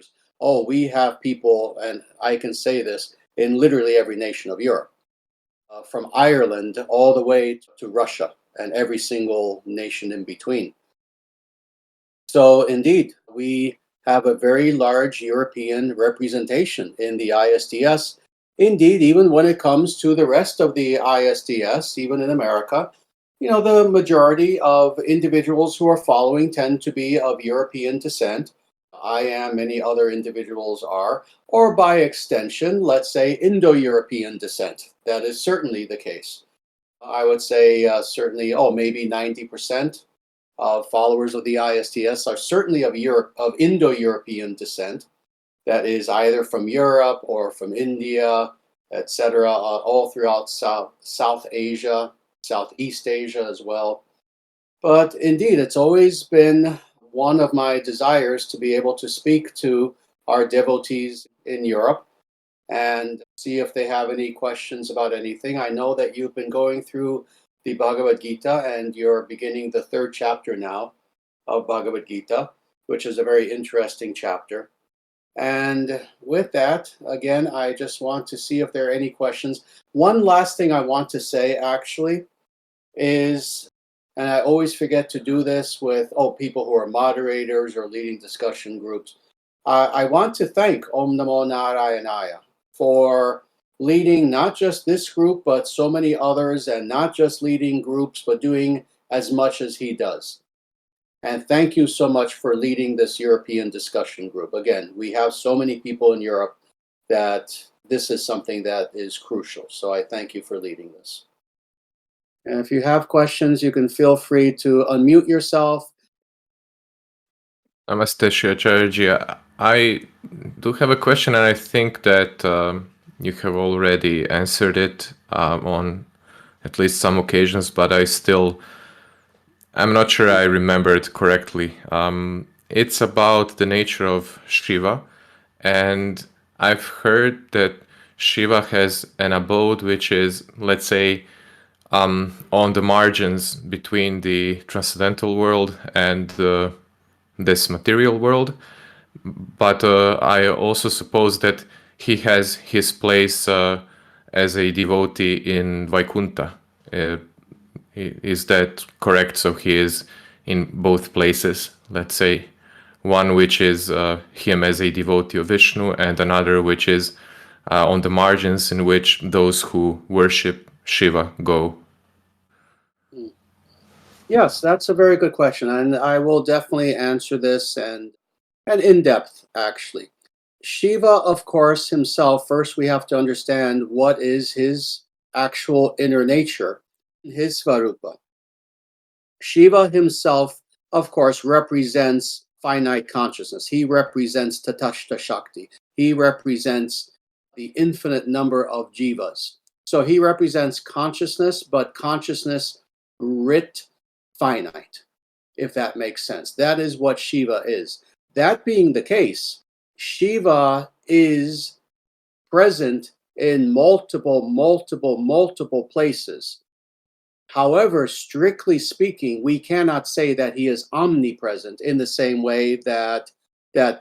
followers. Oh, we have people, and I can say this, in literally every nation of Europe, from Ireland all the way to Russia and every single nation in between. So indeed, we have a very large European representation in the ISDS. Indeed, even when it comes to the rest of the ISDS, even in America, the majority of individuals who are following tend to be of European descent. I am, many other individuals are, or by extension, let's say Indo-European descent. That is certainly the case. I would say certainly, maybe 90% of followers of the ISDS are certainly of Indo-European descent. That is either from Europe or from India, etc., all throughout South Asia, Southeast Asia as well. But indeed, it's always been one of my desires to be able to speak to our devotees in Europe and see if they have any questions about anything. I know that you've been going through the Bhagavad Gita and you're beginning the 3rd chapter now of Bhagavad Gita, which is a very interesting chapter. And with that, again, I just want to see if there are any questions. One last thing I want to say actually is, and I always forget to do this with people who are moderators or leading discussion groups, I want to thank Om Namo Narayanaya for leading not just this group, but so many others, and not just leading groups, but doing as much as he does. And thank you so much for leading this European discussion group. Again, we have so many people in Europe that this is something that is crucial. So I thank you for leading this. And if you have questions, you can feel free to unmute yourself. Namaste, Sri Acharyaji. I do have a question, and I think that you have already answered it on at least some occasions, but I'm not sure I remember it correctly. It's about the nature of Shiva, and I've heard that Shiva has an abode which is, let's say, on the margins between the transcendental world and this material world. But I also suppose that he has his place as a devotee in Vaikuntha. Is that correct? So he is in both places, let's say, one which is him as a devotee of Vishnu, and another which is on the margins, in which those who worship Shiva go. Yes, that's a very good question, and I will definitely answer this and in depth, actually. Shiva, of course, himself, first we have to understand what is his actual inner nature, his Svarupa. Shiva himself, of course, represents finite consciousness. He represents Tatashta Shakti. He represents the infinite number of jivas. So he represents consciousness, but consciousness writ finite, if that makes sense. That is what Shiva is. That being the case, Shiva is present in multiple places. However, strictly speaking, we cannot say that he is omnipresent in the same way that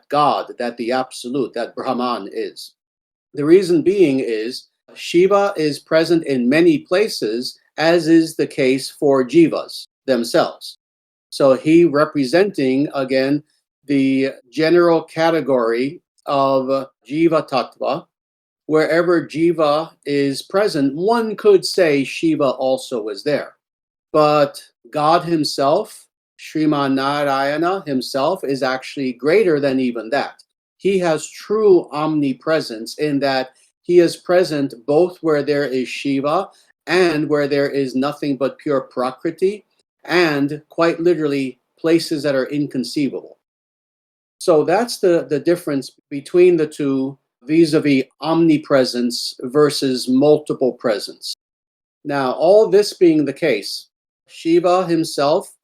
God, that the Absolute, that Brahman is. The reason being is Shiva is present in many places, as is the case for jivas themselves. So he representing, again, the general category of Jiva Tattva. Wherever Jiva is present, one could say Shiva also is there. But God himself, Sriman Narayana himself, is actually greater than even that. He has true omnipresence in that he is present both where there is Shiva and where there is nothing but pure Prakriti, and quite literally places that are inconceivable. So that's the difference between the two vis-a-vis omnipresence versus multiple presence. Now, all this being the case, Shiva himself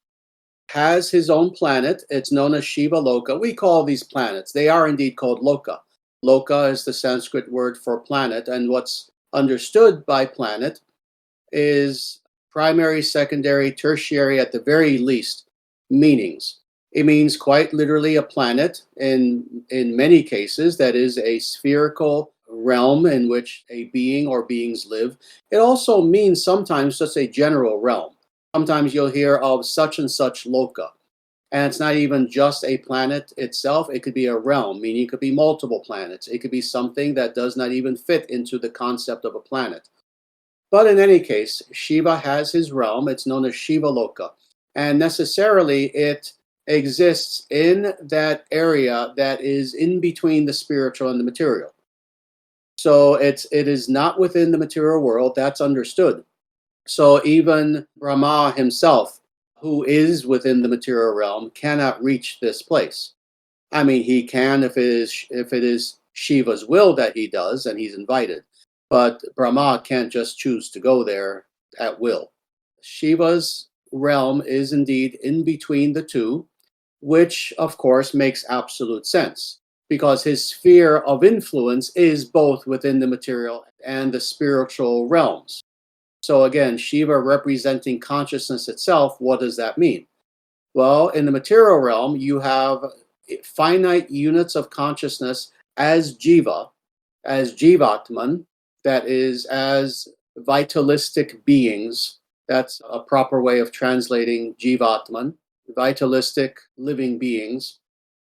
has his own planet. It's known as Shiva Loka. We call these planets. They are indeed called Loka. Loka is the Sanskrit word for planet, and what's understood by planet is primary, secondary, tertiary, at the very least, meanings. It means quite literally a planet in many cases that is a spherical realm in which a being or beings live. It also means sometimes just a general realm. Sometimes you'll hear of such and such loka. And it's not even just a planet itself. It could be a realm, meaning it could be multiple planets. It could be something that does not even fit into the concept of a planet. But in any case, Shiva has his realm. It's known as Shiva Loka. And necessarily it exists in that area that is in between the spiritual and the material. So it is not within the material world. That's understood. So even Brahma himself, who is within the material realm, cannot reach this place. I mean, he can if it is Shiva's will that he does, and he's invited. But Brahma can't just choose to go there at will. Shiva's realm is indeed in between the two, which of course makes absolute sense because his sphere of influence is both within the material and the spiritual realms. So again, Shiva representing consciousness itself, what does that mean? Well, in the material realm, you have finite units of consciousness as Jiva, as Jivatman, that is, as vitalistic beings. That's a proper way of translating Jivatman, vitalistic living beings.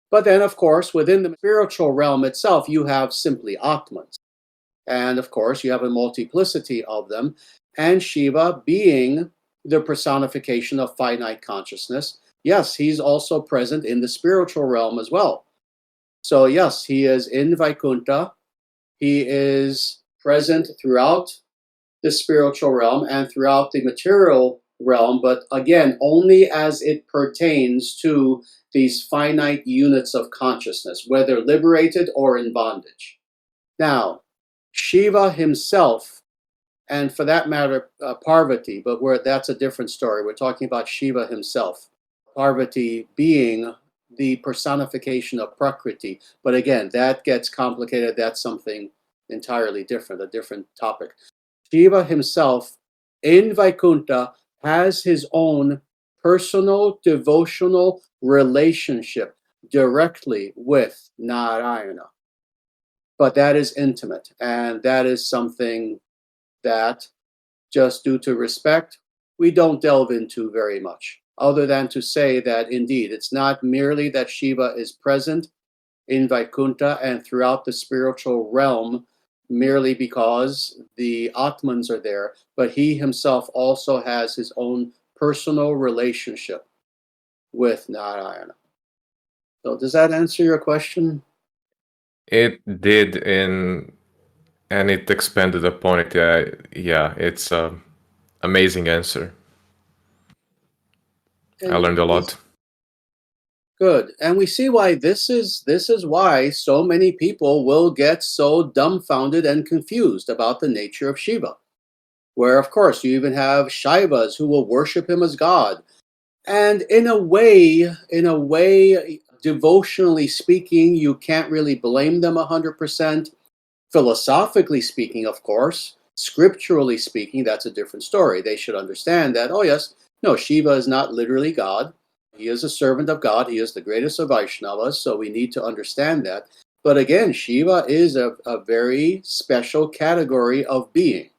But then, of course, within the spiritual realm itself, you have simply Atmans. And of course, you have a multiplicity of them. And Shiva, being the personification of finite consciousness, yes, he's also present in the spiritual realm as well. So, yes, he is in Vaikuntha. He is present throughout the spiritual realm and throughout the material realm, but again, only as it pertains to these finite units of consciousness, whether liberated or in bondage. Now, Shiva himself, and for that matter, Parvati, but that's a different story. We're talking about Shiva himself. Parvati being the personification of Prakriti. But again, that gets complicated. That's something entirely different, a different topic. Shiva himself in Vaikuntha has his own personal devotional relationship directly with Narayana. But that is intimate, and that is something that, just due to respect, we don't delve into very much, other than to say that indeed it's not merely that Shiva is present in Vaikuntha and throughout the spiritual realm merely because the Atmans are there, but he himself also has his own personal relationship with Narayana. So does that answer your question? It did, and it expanded upon it. Yeah, it's an amazing answer. I And learned a lot. good. And we see why this is why so many people will get so dumbfounded and confused about the nature of Shiva. Where of course you even have Shaivas who will worship him as God. And in a way, devotionally speaking, you can't really blame them 100%. Philosophically speaking, of course, scripturally speaking, that's a different story. They should understand that, oh yes, no, Shiva is not literally God. He is a servant of God. He is the greatest of Vaishnavas, so we need to understand that. But again, Shiva is a very special category of being.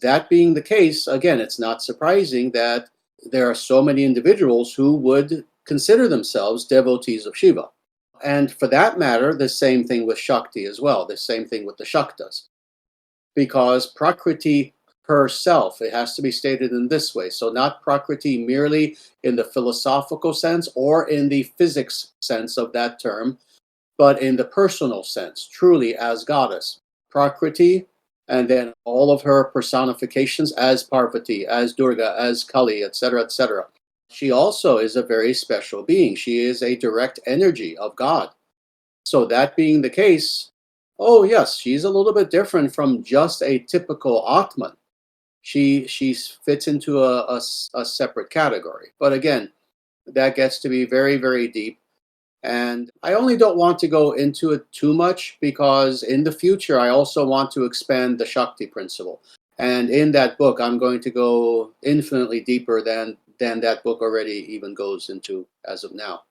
That being the case, again, it's not surprising that there are so many individuals who would consider themselves devotees of Shiva. And for that matter, the same thing with Shakti as well, the same thing with the Shaktas. Because Prakriti herself, it has to be stated in this way. So not Prakriti merely in the philosophical sense or in the physics sense of that term, but in the personal sense, truly as goddess. Prakriti, and then all of her personifications as Parvati, as Durga, as Kali, etc., etc. She also is a very special being. She is a direct energy of God. So that being the case, oh yes, she's a little bit different from just a typical Atman. She fits into a separate category. But again, that gets to be very, very deep. And I only don't want to go into it too much because in the future, I also want to expand the Shakti principle. And in that book, I'm going to go infinitely deeper than that book already even goes into as of now.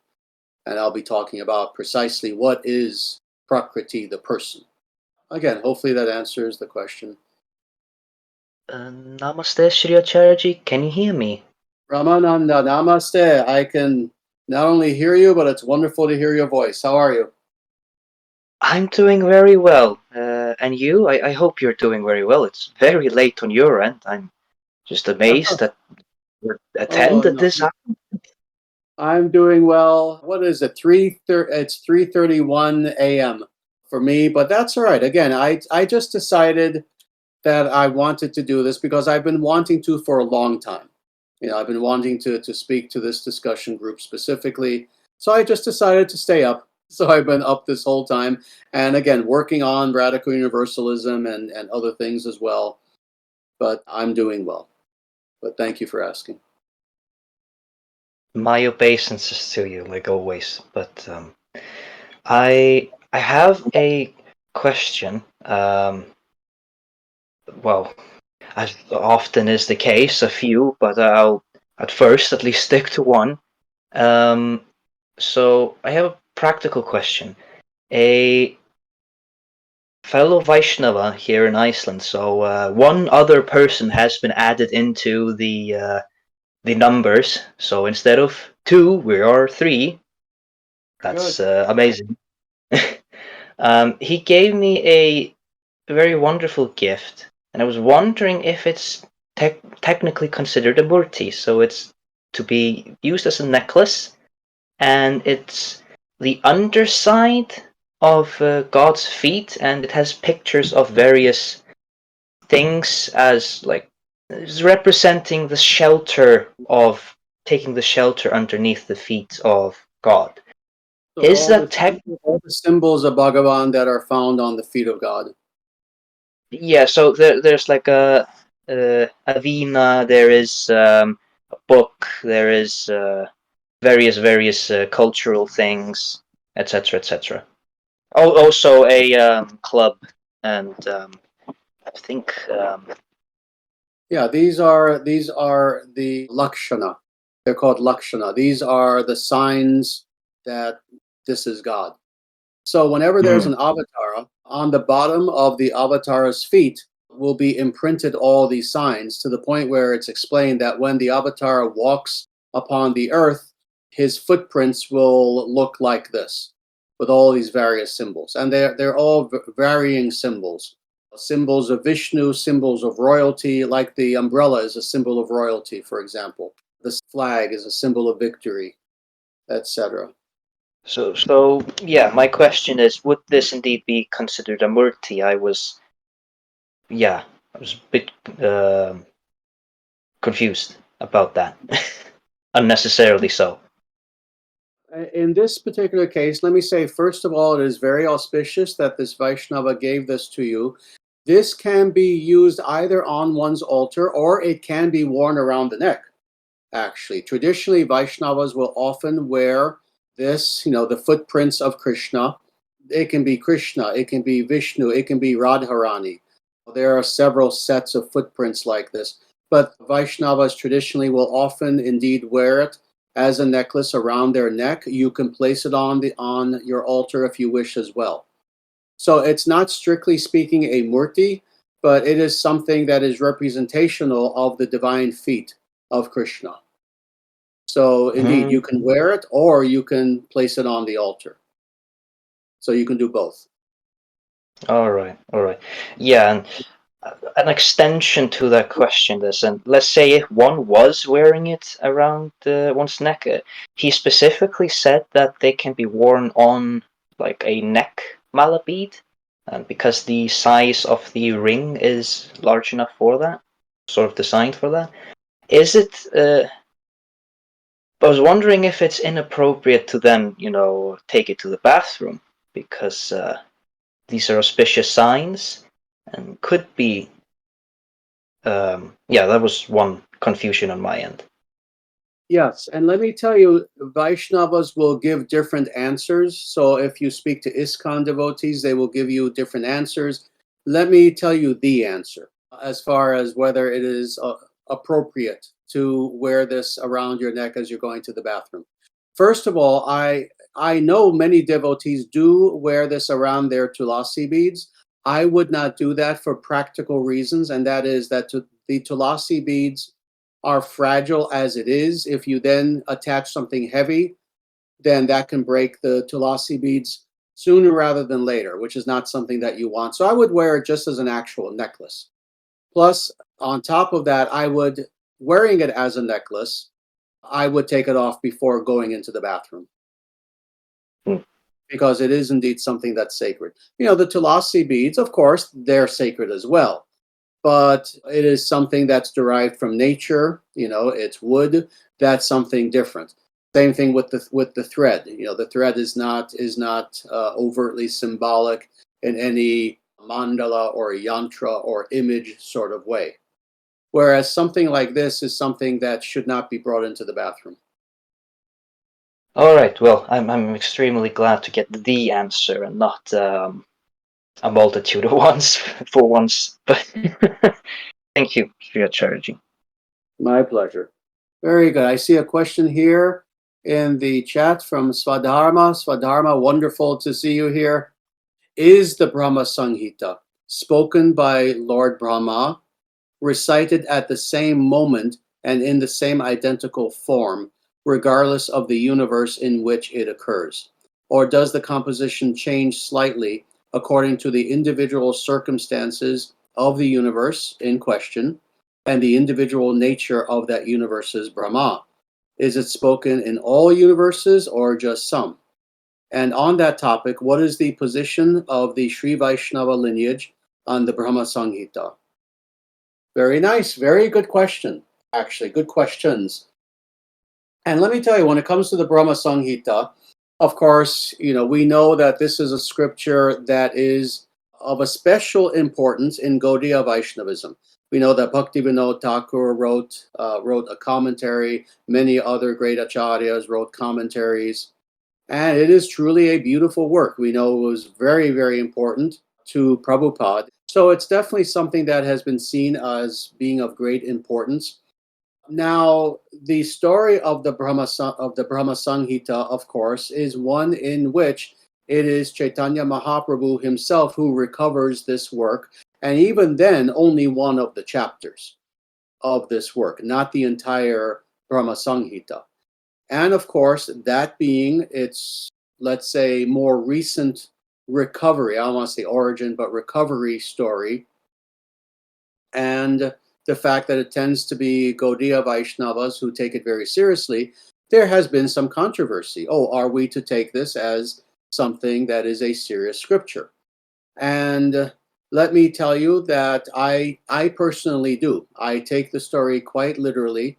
and I'll be talking about precisely what is Prakriti, the person. Again, hopefully that answers the question. Namaste, Sri Acharyaji. Can you hear me? Ramananda, namaste. I can not only hear you, but it's wonderful to hear your voice. How are you? I'm doing very well. And you? I hope you're doing very well. It's very late on your end. I'm just amazed that you Oh attended no, this. I'm doing well. What is it? It's 3:31 a.m. for me, but that's all right. Again, I just decided that I wanted to do this because I've been wanting to for a long time. I've been wanting to speak to this discussion group specifically. So I just decided to stay up. So I've been up this whole time. And again, working on radical universalism and other things as well. But I'm doing well. But thank you for asking. My obeisances to you, like always. But I have a question. Well, as often is the case, a few, but I'll at first at least stick to one. So I have a practical question. A fellow Vaishnava here in Iceland. So one other person has been added into the numbers. So instead of two, we are three. That's amazing. He gave me a very wonderful gift, and I was wondering if it's technically considered a murti. So it's to be used as a necklace, and it's the underside of God's feet, and it has pictures of various things as like it's representing the shelter of taking the shelter underneath the feet of God. So Is that all the symbols of Bhagavan that are found on the feet of God. Yeah, so there's like a vina, there is a book, there is various cultural things, etc., etc. Also a club, and I think Yeah, these are the lakshana. They're called lakshana. These are the signs that this is God. So whenever there's an avatar, on the bottom of the avatar's feet will be imprinted all these signs to the point where it's explained that when the avatar walks upon the earth, his footprints will look like this with all these various symbols. And they're all varying symbols. Symbols of Vishnu, symbols of royalty, like the umbrella is a symbol of royalty, for example. The flag is a symbol of victory, etc. so yeah. My question is, would this indeed be considered a murti? I was a bit confused about that, unnecessarily so. In this particular case, let me say, first of all, it is very auspicious that this Vaishnava gave this to you. This can be used either on one's altar or it can be worn around the neck, actually. Traditionally, Vaishnavas will often wear this, the footprints of Krishna. It can be Krishna, it can be Vishnu, it can be Radharani. There are several sets of footprints like this, but Vaishnavas traditionally will often indeed wear it as a necklace around their neck. You can place it on your altar if you wish as well. So it's not strictly speaking a murti, but it is something that is representational of the divine feet of Krishna. So indeed, you can wear it or you can place it on the altar. So you can do both. All right. Yeah, and an extension to that question is, and let's say if one was wearing it around one's neck, he specifically said that they can be worn on like a neck mala bead, and because the size of the ring is large enough for that, sort of designed for that. Is it? I was wondering if it's inappropriate to then, take it to the bathroom because these are auspicious signs and could be that was one confusion on my end. Yes, and let me tell you, Vaishnavas will give different answers. So if you speak to ISKCON devotees, they will give you different answers. Let me tell you the answer as far as whether it is appropriate to wear this around your neck as you're going to the bathroom. First of all, I know many devotees do wear this around their tulasi beads. I would not do that for practical reasons, and that is that the tulasi beads are fragile as it is. If you then attach something heavy, then that can break the tulasi beads sooner rather than later, which is not something that you want. So I would wear it just as an actual necklace. Plus, on top of that, wearing it as a necklace, I would take it off before going into the bathroom Hmm. because it is indeed something that's sacred. The tulasi beads, of course, they're sacred as well, but it is something that's derived from nature. It's wood. That's something different. Same thing with the thread. The thread is not overtly symbolic in any mandala or yantra or image sort of way. Whereas something like this is something that should not be brought into the bathroom. All right. Well, I'm extremely glad to get the answer and not a multitude of ones for once. But thank you, Sri Acharyaji. My pleasure. Very good. I see a question here in the chat from Swadharma. Swadharma, wonderful to see you here. Is the Brahma Samhita spoken by Lord Brahma, recited at the same moment and in the same identical form, regardless of the universe in which it occurs? Or does the composition change slightly according to the individual circumstances of the universe in question and the individual nature of that universe's Brahma? Is it spoken in all universes or just some? And on that topic, what is the position of the Sri Vaishnava lineage on the Brahma Samhita? Very nice. Very good question, actually. Good questions. And let me tell you, when it comes to the Brahma Samhita, of course, we know that this is a scripture that is of a special importance in Gaudiya Vaishnavism. We know that Bhaktivinoda Thakur wrote a commentary. Many other great acharyas wrote commentaries. And it is truly a beautiful work. We know it was very, very important to Prabhupada. So it's definitely something that has been seen as being of great importance. Now, the story of the Brahma Samhita, of course, is one in which it is Chaitanya Mahaprabhu himself who recovers this work, and even then, only one of the chapters of this work, not the entire Brahma Samhita. And of course, that being its, let's say, more recent recovery, I don't want to say origin, but recovery story, and the fact that it tends to be Gaudiya Vaishnavas who take it very seriously, there has been some controversy. Oh, are we to take this as something that is a serious scripture? And let me tell you that I personally do. I take the story quite literally.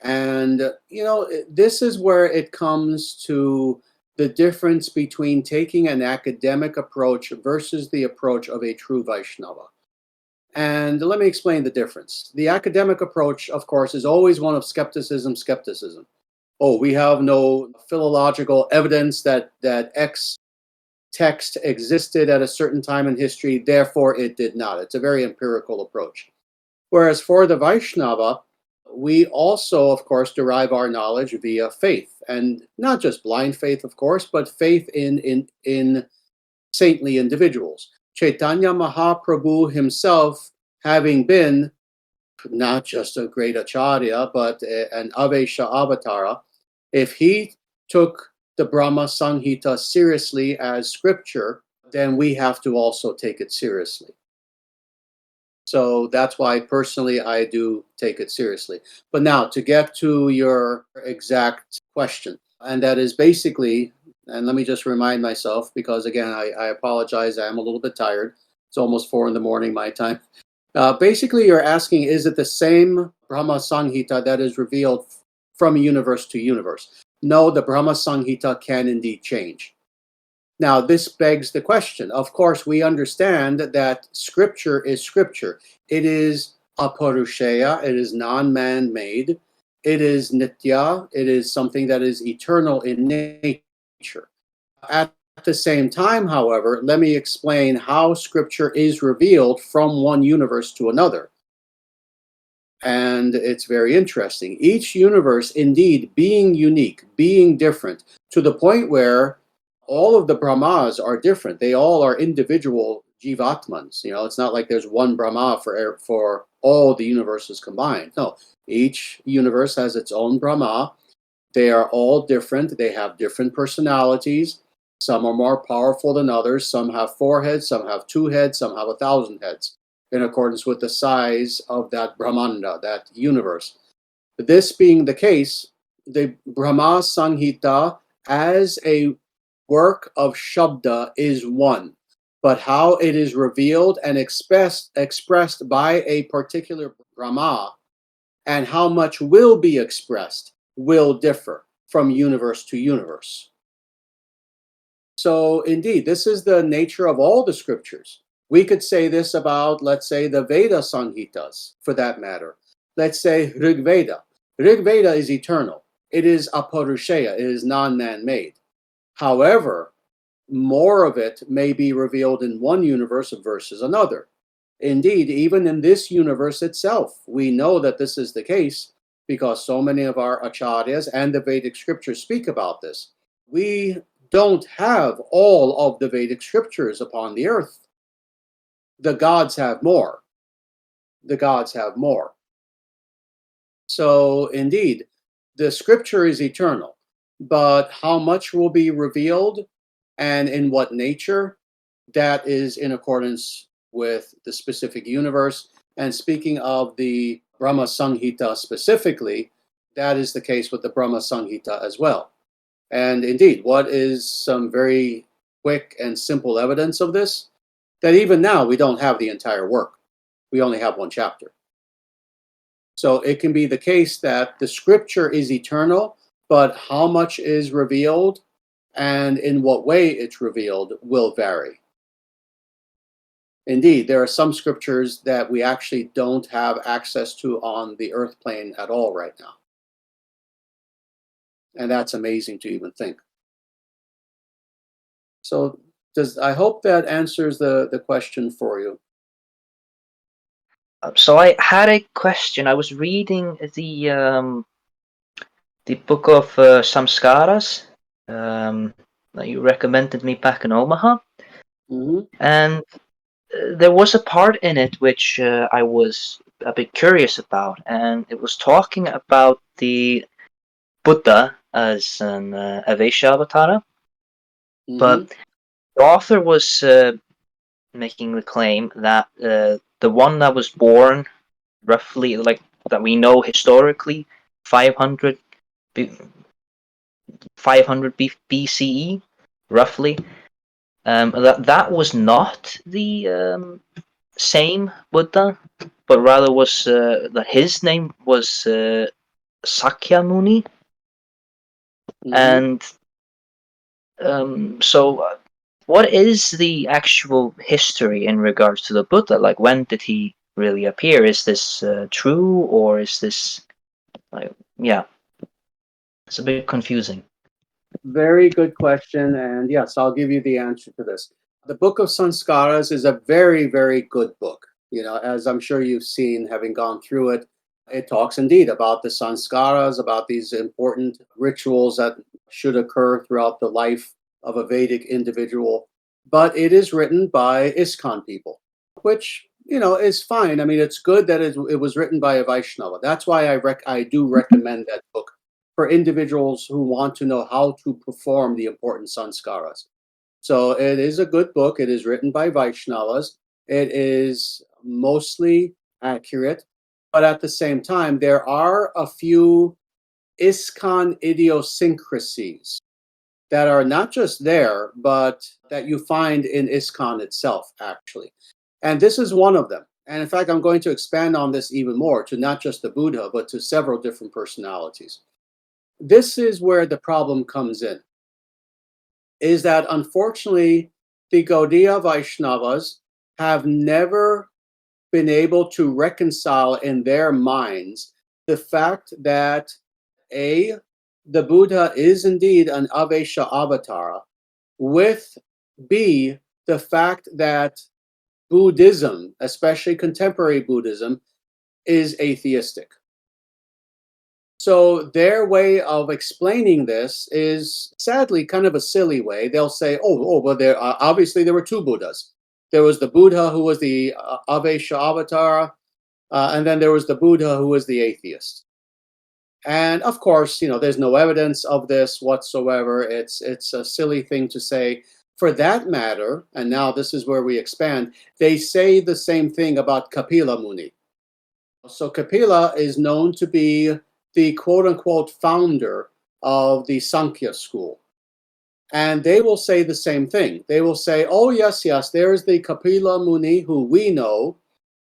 And, this is where it comes to the difference between taking an academic approach versus the approach of a true Vaishnava. And let me explain the difference. The academic approach, of course, is always one of skepticism. Oh, we have no philological evidence that X text existed at a certain time in history, therefore it did not. It's a very empirical approach. Whereas for the Vaishnava, we also, of course, derive our knowledge via faith, and not just blind faith, of course, but faith in saintly individuals. Chaitanya Mahaprabhu himself, having been not just a great acharya, but an Avesha avatara, if he took the Brahma Samhita seriously as scripture, then we have to also take it seriously. So that's why personally I do take it seriously. But now to get to your exact question, and that is basically, and let me just remind myself, because again, I apologize, I am a little bit tired. It's almost 4 a.m. my time. Basically, you're asking, is it the same Brahma Samhita that is revealed from universe to universe? No, the Brahma Samhita can indeed change. Now, this begs the question. Of course, we understand that scripture is scripture. It is aparushaya, it is non-man-made, it is nitya, it is something that is eternal in nature. At the same time, however, let me explain how scripture is revealed from one universe to another. And it's very interesting. Each universe, indeed, being unique, being different, to the point where all of the Brahmas are different. They all are individual Jivatmans. It's not like there's one Brahma for all the universes combined. No, each universe has its own Brahma. They are all different. They have different personalities. Some are more powerful than others. Some have 4 heads, some have 2 heads, some have 1,000 heads, in accordance with the size of that Brahmanda, that universe. This being the case, the Brahma Samhita as a work of Shabda is one, but how it is revealed and expressed by a particular Brahma and how much will be expressed will differ from universe to universe. So indeed, this is the nature of all the scriptures. We could say this about, let's say, the Veda Sanhitas, for that matter. Let's say Rig Veda. Rig Veda is eternal. It is aparushaya. It is non-man-made. However, more of it may be revealed in one universe versus another. Indeed, even in this universe itself, we know that this is the case because so many of our acharyas and the Vedic scriptures speak about this. We don't have all of the Vedic scriptures upon the earth. The gods have more. The gods have more. So indeed, the scripture is eternal, but how much will be revealed and in what nature, that is in accordance with the specific universe. And speaking of the Brahma Samhita specifically, that is the case with the Brahma Samhita as well. And indeed, what is some very quick and simple evidence of this? That even now we don't have the entire work. We only have one chapter. So it can be the case that the scripture is eternal, but how much is revealed and in what way it's revealed will vary. Indeed, there are some scriptures that we actually don't have access to on the earth plane at all right now. And that's amazing to even think. So I hope that answers the question for you. So I had a question. I was reading the book of Samskaras that you recommended me back in Omaha, and there was a part in it which I was a bit curious about, and it was talking about the Buddha as an Adishesha avatar, but the author was making the claim that the one that was born roughly, like that we know historically, 500 BCE, roughly, that was not the same Buddha, but rather was that his name was Sakyamuni, and so what is the actual history in regards to the Buddha? Like, when did he really appear? Is this true, or is this yeah, it's a bit confusing. Very good question, and yes, I'll give you the answer to this. The Book of Sanskaras is a very, very good book. As I'm sure you've seen, having gone through it, it talks indeed about the sanskaras, about these important rituals that should occur throughout the life of a Vedic individual. But it is written by ISKCON people, which is fine. I mean, it's good that it was written by a Vaishnava. That's why I do recommend that book for individuals who want to know how to perform the important sanskaras. So it is a good book. It is written by Vaishnavas. It is mostly accurate, but at the same time, there are a few ISKCON idiosyncrasies that are not just there, but that you find in ISKCON itself, actually. And this is one of them. And in fact, I'm going to expand on this even more to not just the Buddha, but to several different personalities. This is where the problem comes in, is that unfortunately, the Gaudiya Vaishnavas have never been able to reconcile in their minds the fact that the Buddha is indeed an Adishesha avatar, with B, the fact that Buddhism, especially contemporary Buddhism, is atheistic. So their way of explaining this is sadly kind of a silly way. They'll say, well, there obviously there were two Buddhas. There was the Buddha who was the Avesha avatar, and then there was the Buddha who was the atheist. And of course, there's no evidence of this whatsoever. It's a silly thing to say. For that matter, and now this is where we expand, they say the same thing about Kapila Muni. So Kapila is known to be the quote-unquote founder of the Sankhya school. And they will say the same thing. They will say, oh, yes, there's the Kapila Muni who we know,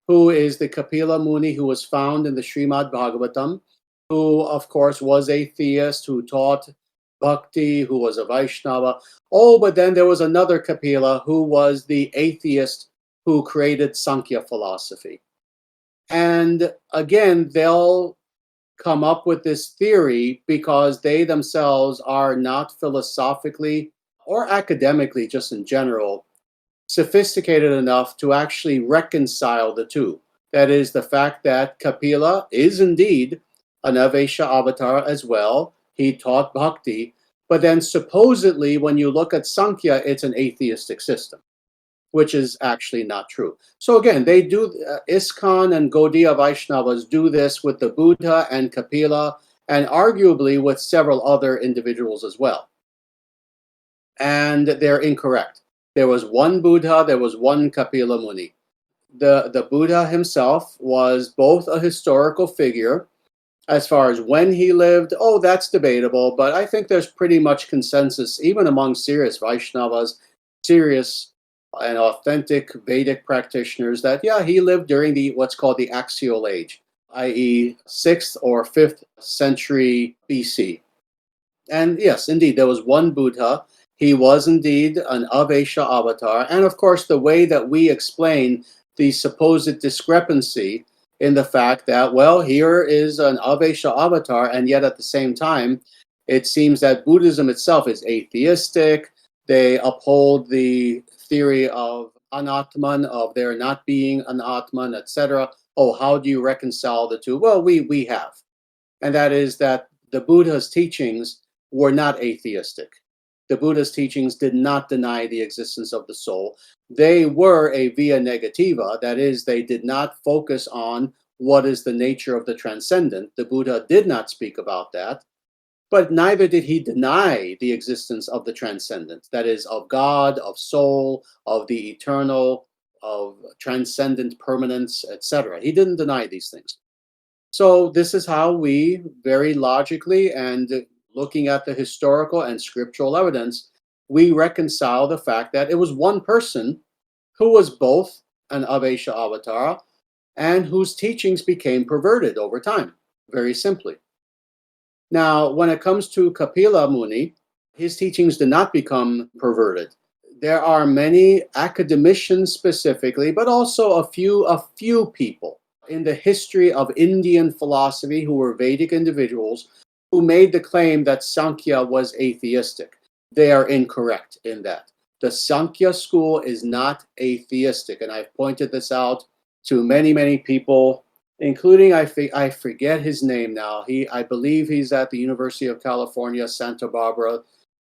who is the Kapila Muni who was found in the Srimad Bhagavatam, who, of course, was a theist, who taught bhakti, who was a Vaishnava. Oh, but then there was another Kapila who was the atheist who created Sankhya philosophy. And again, they'll come up with this theory because they themselves are not philosophically or academically, just in general, sophisticated enough to actually reconcile the two. That is, the fact that Kapila is indeed an Avesha avatar as well. He taught bhakti, but then supposedly when you look at Sankhya, it's an atheistic system, which is actually not true. So again, they do, ISKCON and Gaudiya Vaishnavas do this with the Buddha and Kapila, and arguably with several other individuals as well. And they're incorrect. There was one Buddha, there was one Kapila Muni. The Buddha himself was both a historical figure. As far as when he lived, that's debatable, but I think there's pretty much consensus, even among serious Vaishnavas, serious and authentic Vedic practitioners, that he lived during what's called the axial age, i.e. 6th or 5th century BC. And yes, indeed, there was one Buddha. He was indeed an Avesha avatar. And of course, the way that we explain the supposed discrepancy in the fact that, well, here is an Avesha avatar, and yet at the same time, it seems that Buddhism itself is atheistic. They uphold the theory of anatman, of there not being an atman, etc. How do you reconcile the two? Well, we have. And that is that the Buddha's teachings were not atheistic. The Buddha's teachings did not deny the existence of the soul. They were a via negativa, that is, they did not focus on what is the nature of the transcendent. The Buddha did not speak about that, but neither did he deny the existence of the transcendent, that is, of God, of soul, of the eternal, of transcendent permanence, etc. He didn't deny these things. So this is how we very logically, and looking at the historical and scriptural evidence, we reconcile the fact that it was one person who was both an Avesha avatar and whose teachings became perverted over time, very simply. Now, when it comes to Kapila Muni, his teachings did not become perverted. There are many academicians specifically, but also a few people in the history of Indian philosophy who were Vedic individuals who made the claim that Sankhya was atheistic. They are incorrect in that. The Sankhya school is not atheistic, and I've pointed this out to many, many people, including, I forget his name now. I believe he's at the University of California, Santa Barbara,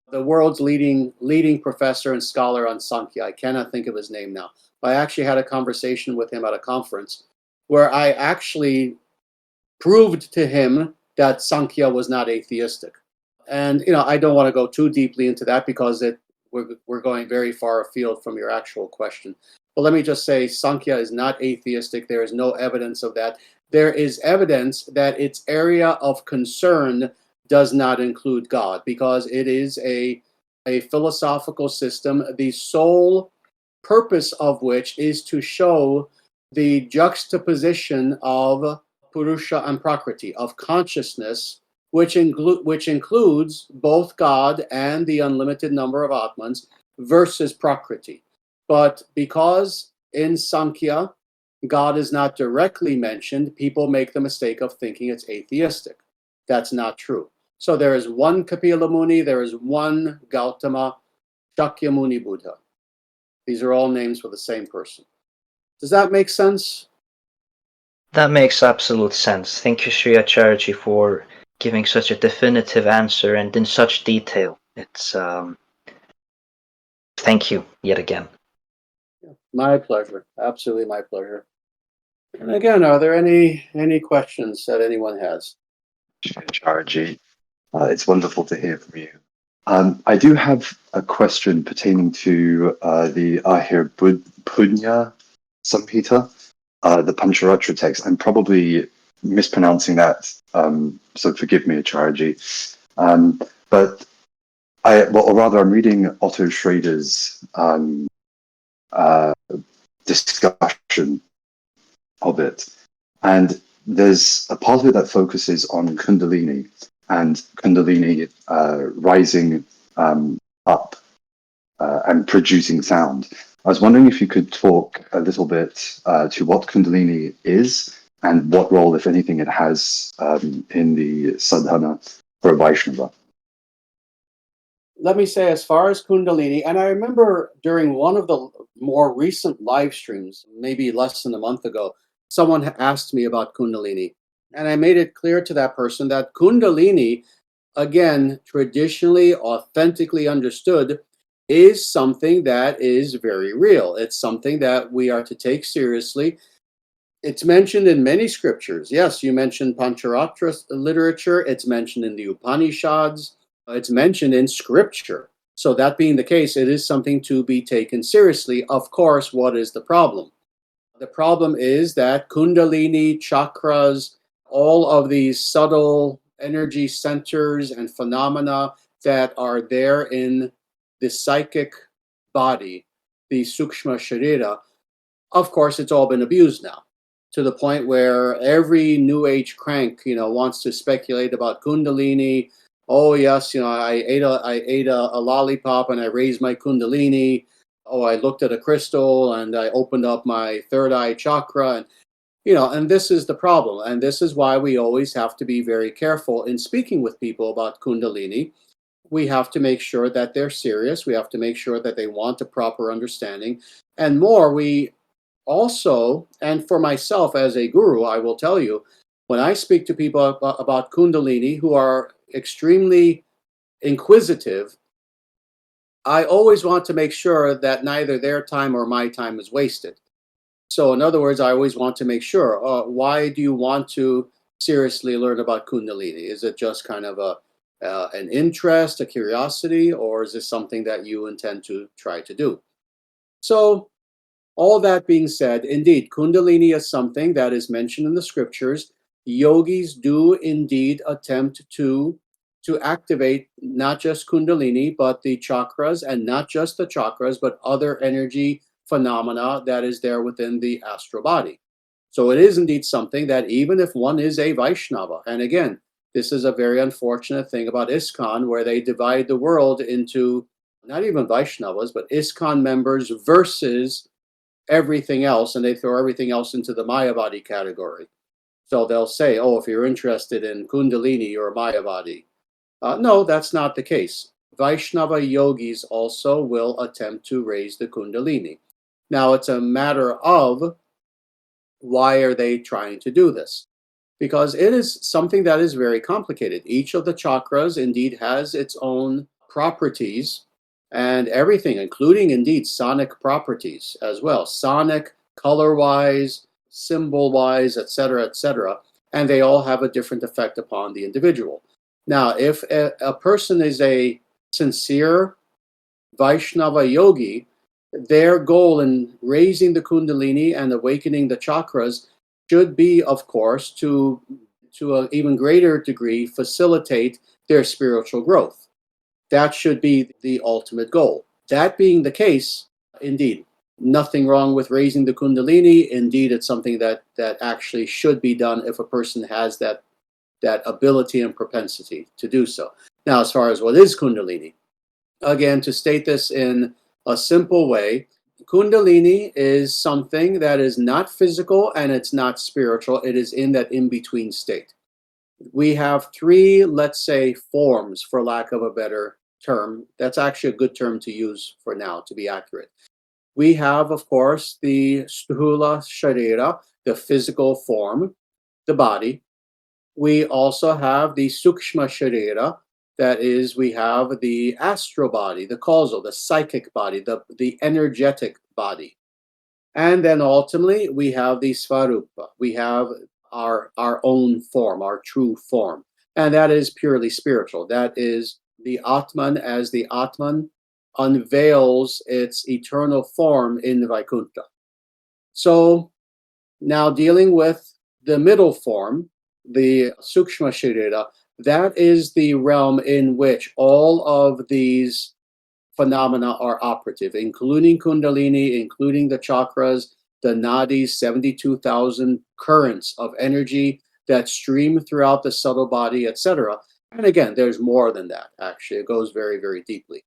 the world's leading professor and scholar on Sankhya. I cannot think of his name now. But I actually had a conversation with him at a conference where I actually proved to him that Sankhya was not atheistic. And I don't want to go too deeply into that because we're going very far afield from your actual question. But let me just say, Sankhya is not atheistic. There is no evidence of that. There is evidence that its area of concern does not include God, because it is a philosophical system, the sole purpose of which is to show the juxtaposition of Purusha and Prakriti, of consciousness, which includes both God and the unlimited number of Atmans, versus Prakriti. But because in Sankhya, God is not directly mentioned, people make the mistake of thinking it's atheistic. That's not true. So there is one Kapila Muni, there is one Gautama Shakyamuni Buddha. These are all names for the same person. Does that make sense? That makes absolute sense. Thank you, Sri Acharyaji, for giving such a definitive answer and in such detail. It's thank you yet again. My pleasure. Absolutely my pleasure. And again, are there any questions that anyone has? Sri Acharyaji, it's wonderful to hear from you. I do have a question pertaining to the Punya Samhita, the Pancharatra text. I'm probably mispronouncing that, so forgive me, Acharyaji. But or rather, I'm reading Otto Schrader's discussion of it, and there's a part of it that focuses on Kundalini and Kundalini rising up and producing sound. I was wondering if you could talk a little bit to what Kundalini is and what role, if anything, it has in the sadhana for a Vaishnava. Let me say, as far as Kundalini, and I remember during one of the more recent live streams, maybe less than a month ago, someone asked me about Kundalini. And I made it clear to that person that Kundalini, again, traditionally, authentically understood, is something that is very real. It's something that we are to take seriously. It's mentioned in many scriptures. Yes, you mentioned Pancharatra literature. It's mentioned in the Upanishads. It's mentioned in scripture. So that being the case, it is something to be taken seriously. Of course, what is the problem? The problem is that Kundalini, chakras, all of these subtle energy centers and phenomena that are there in the psychic body, the Sukshma Sharira, of course, it's all been abused now, to the point where every new age crank, wants to speculate about Kundalini. Oh yes, I ate a lollipop and I raised my Kundalini. Oh, I looked at a crystal and I opened up my third eye chakra, and and this is the problem, and this is why we always have to be very careful in speaking with people about Kundalini. We have to make sure that they're serious. We have to make sure that they want a proper understanding, and more, we also, and for myself as a guru, I will tell you, when I speak to people about Kundalini who are extremely inquisitive, I always want to make sure that neither their time or my time is wasted. So, in other words, I always want to make sure, why do you want to seriously learn about Kundalini? Is it just kind of an interest, a curiosity, or is this something that you intend to try to do? So, all that being said, indeed, Kundalini is something that is mentioned in the scriptures. Yogis do indeed attempt to activate not just Kundalini, but the chakras, and not just the chakras, but other energy phenomena that is there within the astral body. So it is indeed something that even if one is a Vaishnava, and again, this is a very unfortunate thing about ISKCON, where they divide the world into not even Vaishnavas, but ISKCON members versus everything else, and they throw everything else into the Mayavadi category. So they'll say, oh, if you're interested in Kundalini, you're a Mayavadi. No, that's not the case. Vaishnava yogis also will attempt to raise the Kundalini. Now, it's a matter of why are they trying to do this? Because it is something that is very complicated. Each of the chakras indeed has its own properties and everything, including indeed sonic properties as well. Sonic, color-wise, symbol-wise, etc., etc. And they all have a different effect upon the individual. Now, if a person is a sincere Vaishnava yogi, their goal in raising the Kundalini and awakening the chakras should be, of course, to an even greater degree, facilitate their spiritual growth. That should be the ultimate goal. That being the case, indeed, nothing wrong with raising the Kundalini. Indeed, it's something that actually should be done if a person has that ability and propensity to do so. Now, as far as what is Kundalini, again, to state this in a simple way, Kundalini is something that is not physical and it's not spiritual. It is in that in-between state. We have three, let's say, forms, for lack of a better term. That's actually a good term to use for now, to be accurate. We have, of course, the Sthula Sharira, the physical form, the body. We also have the Sukshma Sharira, that is, we have the astral body, the causal, the psychic body, the energetic body. And then ultimately, we have the Svarupa. We have our own form, our true form. And that is purely spiritual. That is the Atman as the Atman unveils its eternal form in Vaikuntha. So now dealing with the middle form, the Sukshma Sharira, that is the realm in which all of these phenomena are operative, including Kundalini, including the chakras, the nadis, 72,000 currents of energy that stream throughout the subtle body, etc. And again, there's more than that, actually. It goes very, very deeply.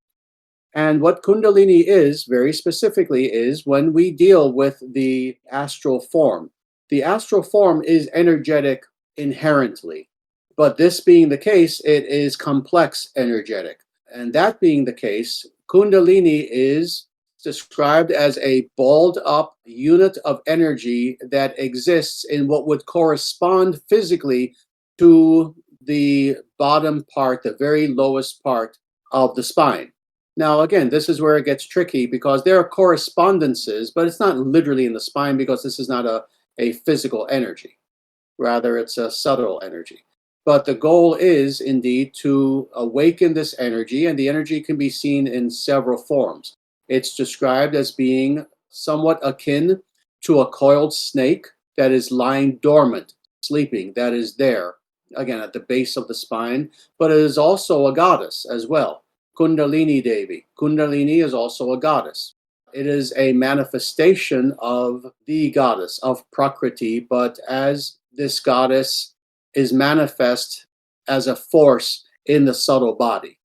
And what Kundalini is, very specifically, is when we deal with the astral form. The astral form is energetic inherently, but this being the case, it is complex energetic. And that being the case, Kundalini is described as a balled up unit of energy that exists in what would correspond physically to the bottom part, the very lowest part of the spine. Now, again, this is where it gets tricky because there are correspondences, but it's not literally in the spine because this is not a physical energy. Rather, it's a subtle energy. But the goal is indeed to awaken this energy, and the energy can be seen in several forms. It's described as being somewhat akin to a coiled snake that is lying dormant, sleeping, that is there, again, at the base of the spine, but it is also a goddess as well. Kundalini Devi. Kundalini is also a goddess. It is a manifestation of the goddess, of Prakriti, but as this goddess is manifest as a force in the subtle body.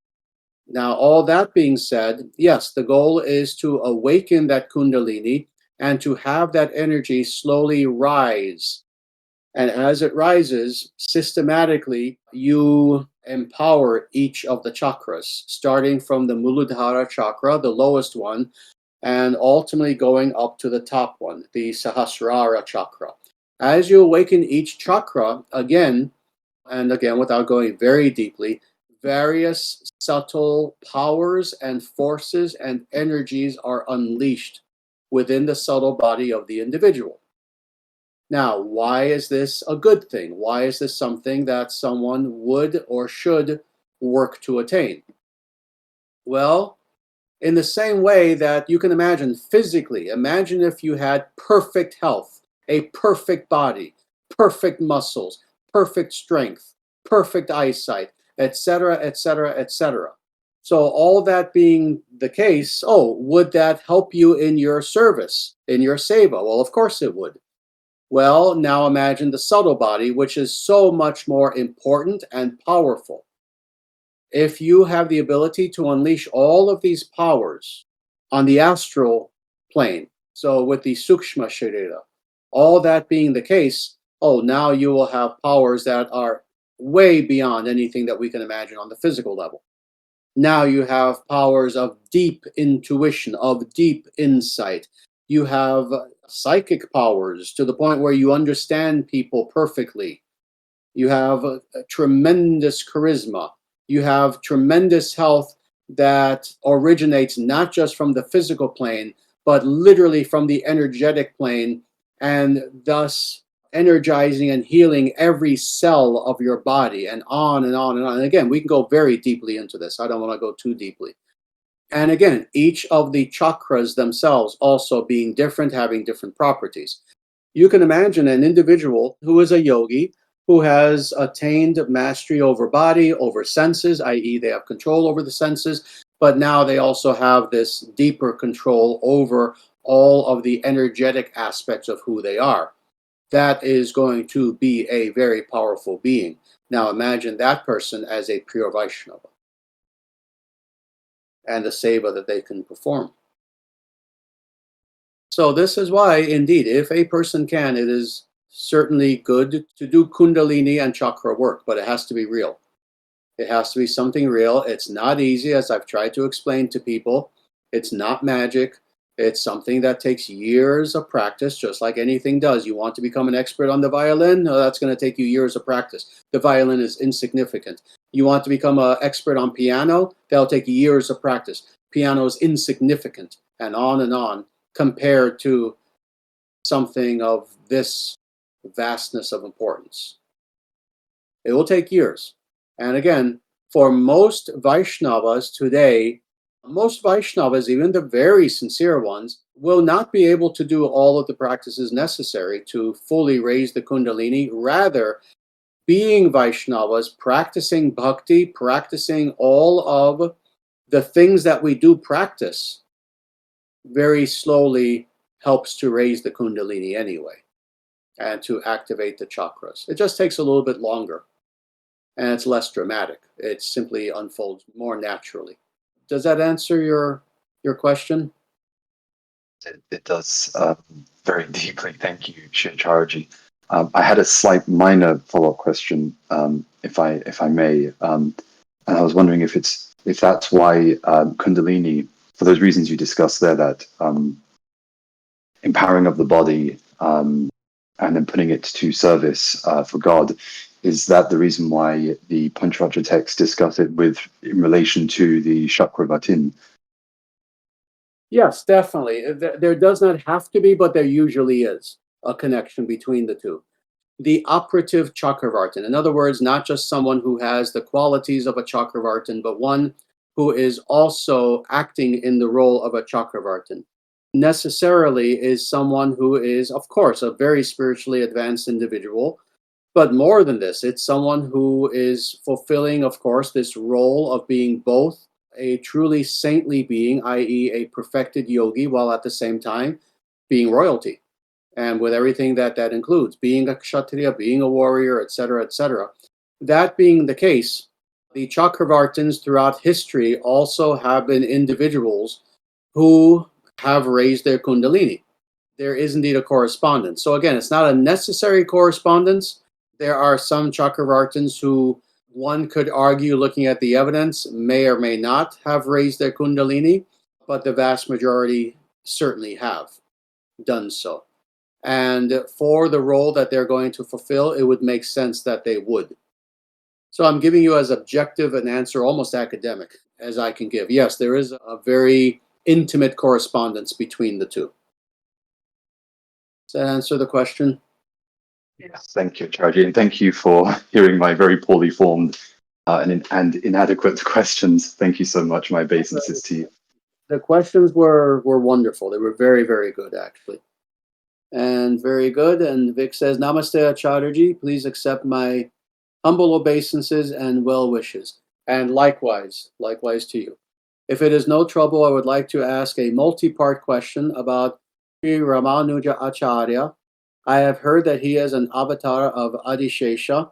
Now, all that being said, yes, the goal is to awaken that Kundalini and to have that energy slowly rise. And as it rises, systematically, you empower each of the chakras, starting from the Muladhara chakra, the lowest one, and ultimately going up to the top one, the Sahasrara chakra. As you awaken each chakra, again, and again, without going very deeply, various subtle powers and forces and energies are unleashed within the subtle body of the individual. Now, why is this a good thing? Why is this something that someone would or should work to attain? Well, in the same way that you can imagine physically, imagine if you had perfect health, a perfect body, perfect muscles, perfect strength, perfect eyesight, etc., etc., etc. So all that being the case, would that help you in your service, in your seva? Well, of course it would. Well, now imagine the subtle body, which is so much more important and powerful. If you have the ability to unleash all of these powers on the astral plane, so with the Sukshma Sharira, all that being the case, now you will have powers that are way beyond anything that we can imagine on the physical level. Now you have powers of deep intuition, of deep insight. You have psychic powers to the point where you understand people perfectly. You have a tremendous charisma. You have tremendous health that originates not just from the physical plane, but literally from the energetic plane, and thus energizing and healing every cell of your body, and on and on and on. And again, we can go very deeply into this. I don't want to go too deeply. And again, each of the chakras themselves also being different, having different properties. You can imagine an individual who is a yogi, who has attained mastery over body, over senses, i.e. they have control over the senses, but now they also have this deeper control over all of the energetic aspects of who they are. That is going to be a very powerful being. Now imagine that person as a pure Vaishnava and the seva that they can perform. So this is why, indeed, if a person can, it is certainly good to do Kundalini and chakra work, but it has to be real. It has to be something real. It's not easy, as I've tried to explain to people. It's not magic. It's something that takes years of practice, just like anything does. You want to become an expert on the violin? No, that's going to take you years of practice. The violin is insignificant. You want to become an expert on piano? That'll take years of practice. Piano is insignificant, and on, compared to something of this vastness of importance. It will take years. And again, for most Vaishnavas today, most Vaishnavas, even the very sincere ones, will not be able to do all of the practices necessary to fully raise the Kundalini. Rather, being Vaishnavas, practicing bhakti, practicing all of the things that we do practice, very slowly helps to raise the Kundalini anyway, and to activate the chakras. It just takes a little bit longer, and it's less dramatic. It simply unfolds more naturally. Does that answer your question? It does very deeply. Thank you, Sri Acharyaji. I had a slight minor follow-up question, if I may, and I was wondering if that's why Kundalini, for those reasons you discussed there, that empowering of the body and then putting it to service for God, is that the reason why the Pancharatra texts discuss it in relation to the Chakravatin? Yes, definitely. There does not have to be, but there usually is a connection between the two. The operative Chakravartin, in other words, not just someone who has the qualities of a Chakravartin, but one who is also acting in the role of a Chakravartin, necessarily is someone who is, of course, a very spiritually advanced individual. But more than this, it's someone who is fulfilling, of course, this role of being both a truly saintly being, i.e., a perfected yogi, while at the same time being royalty. And with everything that includes, being a kshatriya, being a warrior, etc., etc. That being the case, the Chakravartins throughout history also have been individuals who have raised their Kundalini. There is indeed a correspondence. So again, it's not a necessary correspondence. There are some Chakravartins who, one could argue, looking at the evidence, may or may not have raised their Kundalini, but the vast majority certainly have done so. And for the role that they're going to fulfill, it would make sense that they would. So I'm giving you as objective an answer, almost academic, as I can give. Yes, there is a very intimate correspondence between the two. Does that answer the question? Yes, thank you, Acharyaji, and thank you for hearing my very poorly formed and inadequate questions. Thank you so much. My obeisances to you. The questions were wonderful. They were very, very good, actually. And very good. And Vic says, Namaste, Acharyaji. Please accept my humble obeisances and well wishes. And likewise to you. If it is no trouble, I would like to ask a multi-part question about Sri Ramanuja Acharya. I have heard that he is an avatar of Adishesha,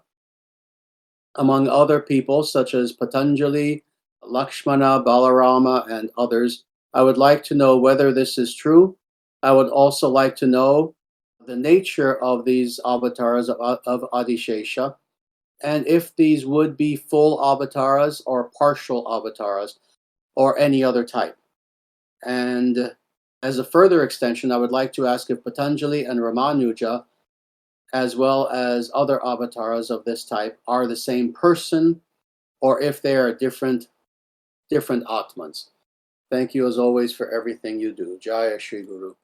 among other people such as Patanjali, Lakshmana, Balarama, and others. I would like to know whether this is true. I would also like to know the nature of these avatars of Adishesha, and if these would be full avatars or partial avatars or any other type. And as a further extension, I would like to ask if Patanjali and Ramanuja, as well as other avatars of this type, are the same person, or if they are different Atmans. Thank you as always for everything you do. Jaya Shri Guru.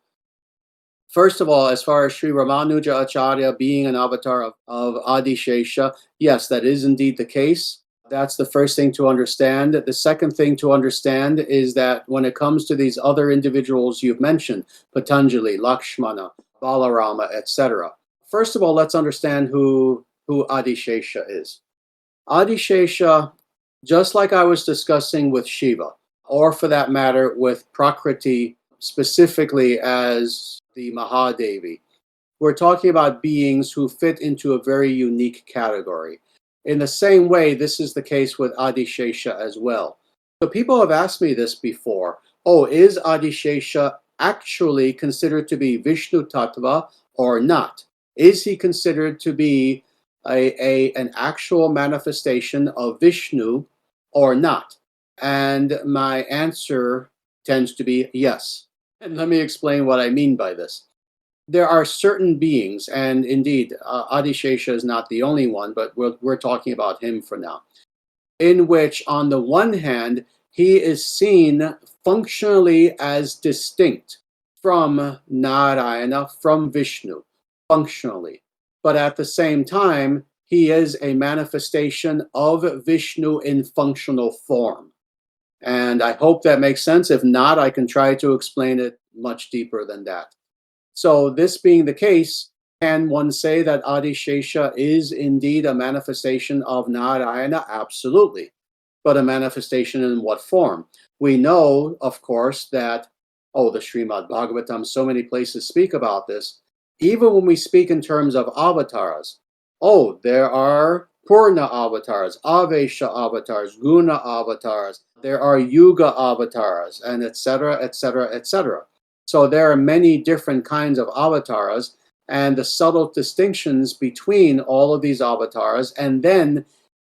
First of all, as far as Sri Ramanuja Acharya being an avatar of Adishesha, yes, that is indeed the case. That's the first thing to understand. The second thing to understand is that when it comes to these other individuals you've mentioned, Patanjali, Lakshmana, Balarama, etc. First of all, let's understand who Adishesha is. Adishesha, just like I was discussing with Shiva, or for that matter with Prakriti specifically as the Mahadevi, we're talking about beings who fit into a very unique category. In the same way, this is the case with Adishesha as well. So people have asked me this before. Oh, is Adishesha actually considered to be Vishnu Tattva or not? Is he considered to be an actual manifestation of Vishnu or not? And my answer tends to be yes. And let me explain what I mean by this. There are certain beings, and indeed, Adishesha is not the only one, but we're talking about him for now, in which, on the one hand, he is seen functionally as distinct from Narayana, from Vishnu, functionally. But at the same time, he is a manifestation of Vishnu in functional form. And I hope that makes sense. If not, I can try to explain it much deeper than that. So, this being the case, can one say that Adishesha is indeed a manifestation of Narayana? Absolutely. But a manifestation in what form? We know, of course, that, the Srimad Bhagavatam, so many places speak about this. Even when we speak in terms of avatars, there are Purna avatars, Avesha avatars, Guna avatars, there are Yuga avatars, and etc., etc., etc. So there are many different kinds of avatars, and the subtle distinctions between all of these avatars, and then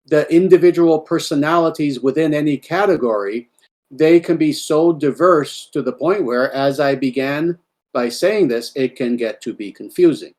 the individual personalities within any category, they can be so diverse to the point where, as I began by saying this, it can get to be confusing.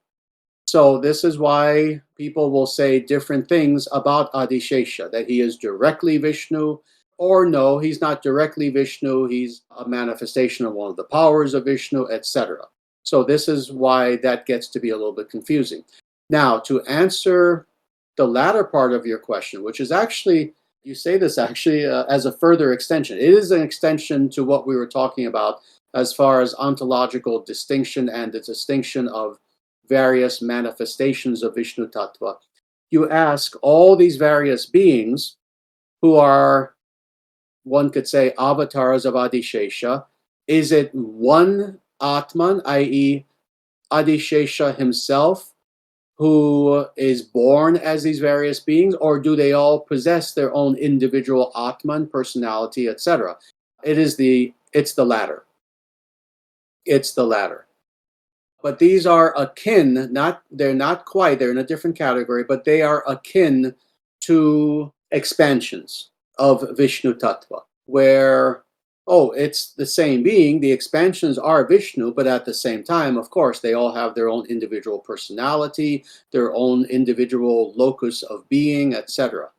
So this is why people will say different things about Adishesha, that he is directly Vishnu, or no, he's not directly Vishnu, he's a manifestation of one of the powers of Vishnu, etc. So this is why that gets to be a little bit confusing. Now, to answer the latter part of your question, which is actually, you say this actually as a further extension. It is an extension to what we were talking about as far as ontological distinction and the distinction of various manifestations of Vishnu Tattva. You ask all these various beings who are, one could say, avatars of Adishesha, is it one Atman, i.e. Adishesha himself, who is born as these various beings, or do they all possess their own individual Atman, personality, etc.? It's the latter. It's the latter. But these are akin, they're not quite, they're in a different category, but they are akin to expansions of Vishnu Tattva, where, it's the same being, the expansions are Vishnu, but at the same time, of course, they all have their own individual personality, their own individual locus of being, etc.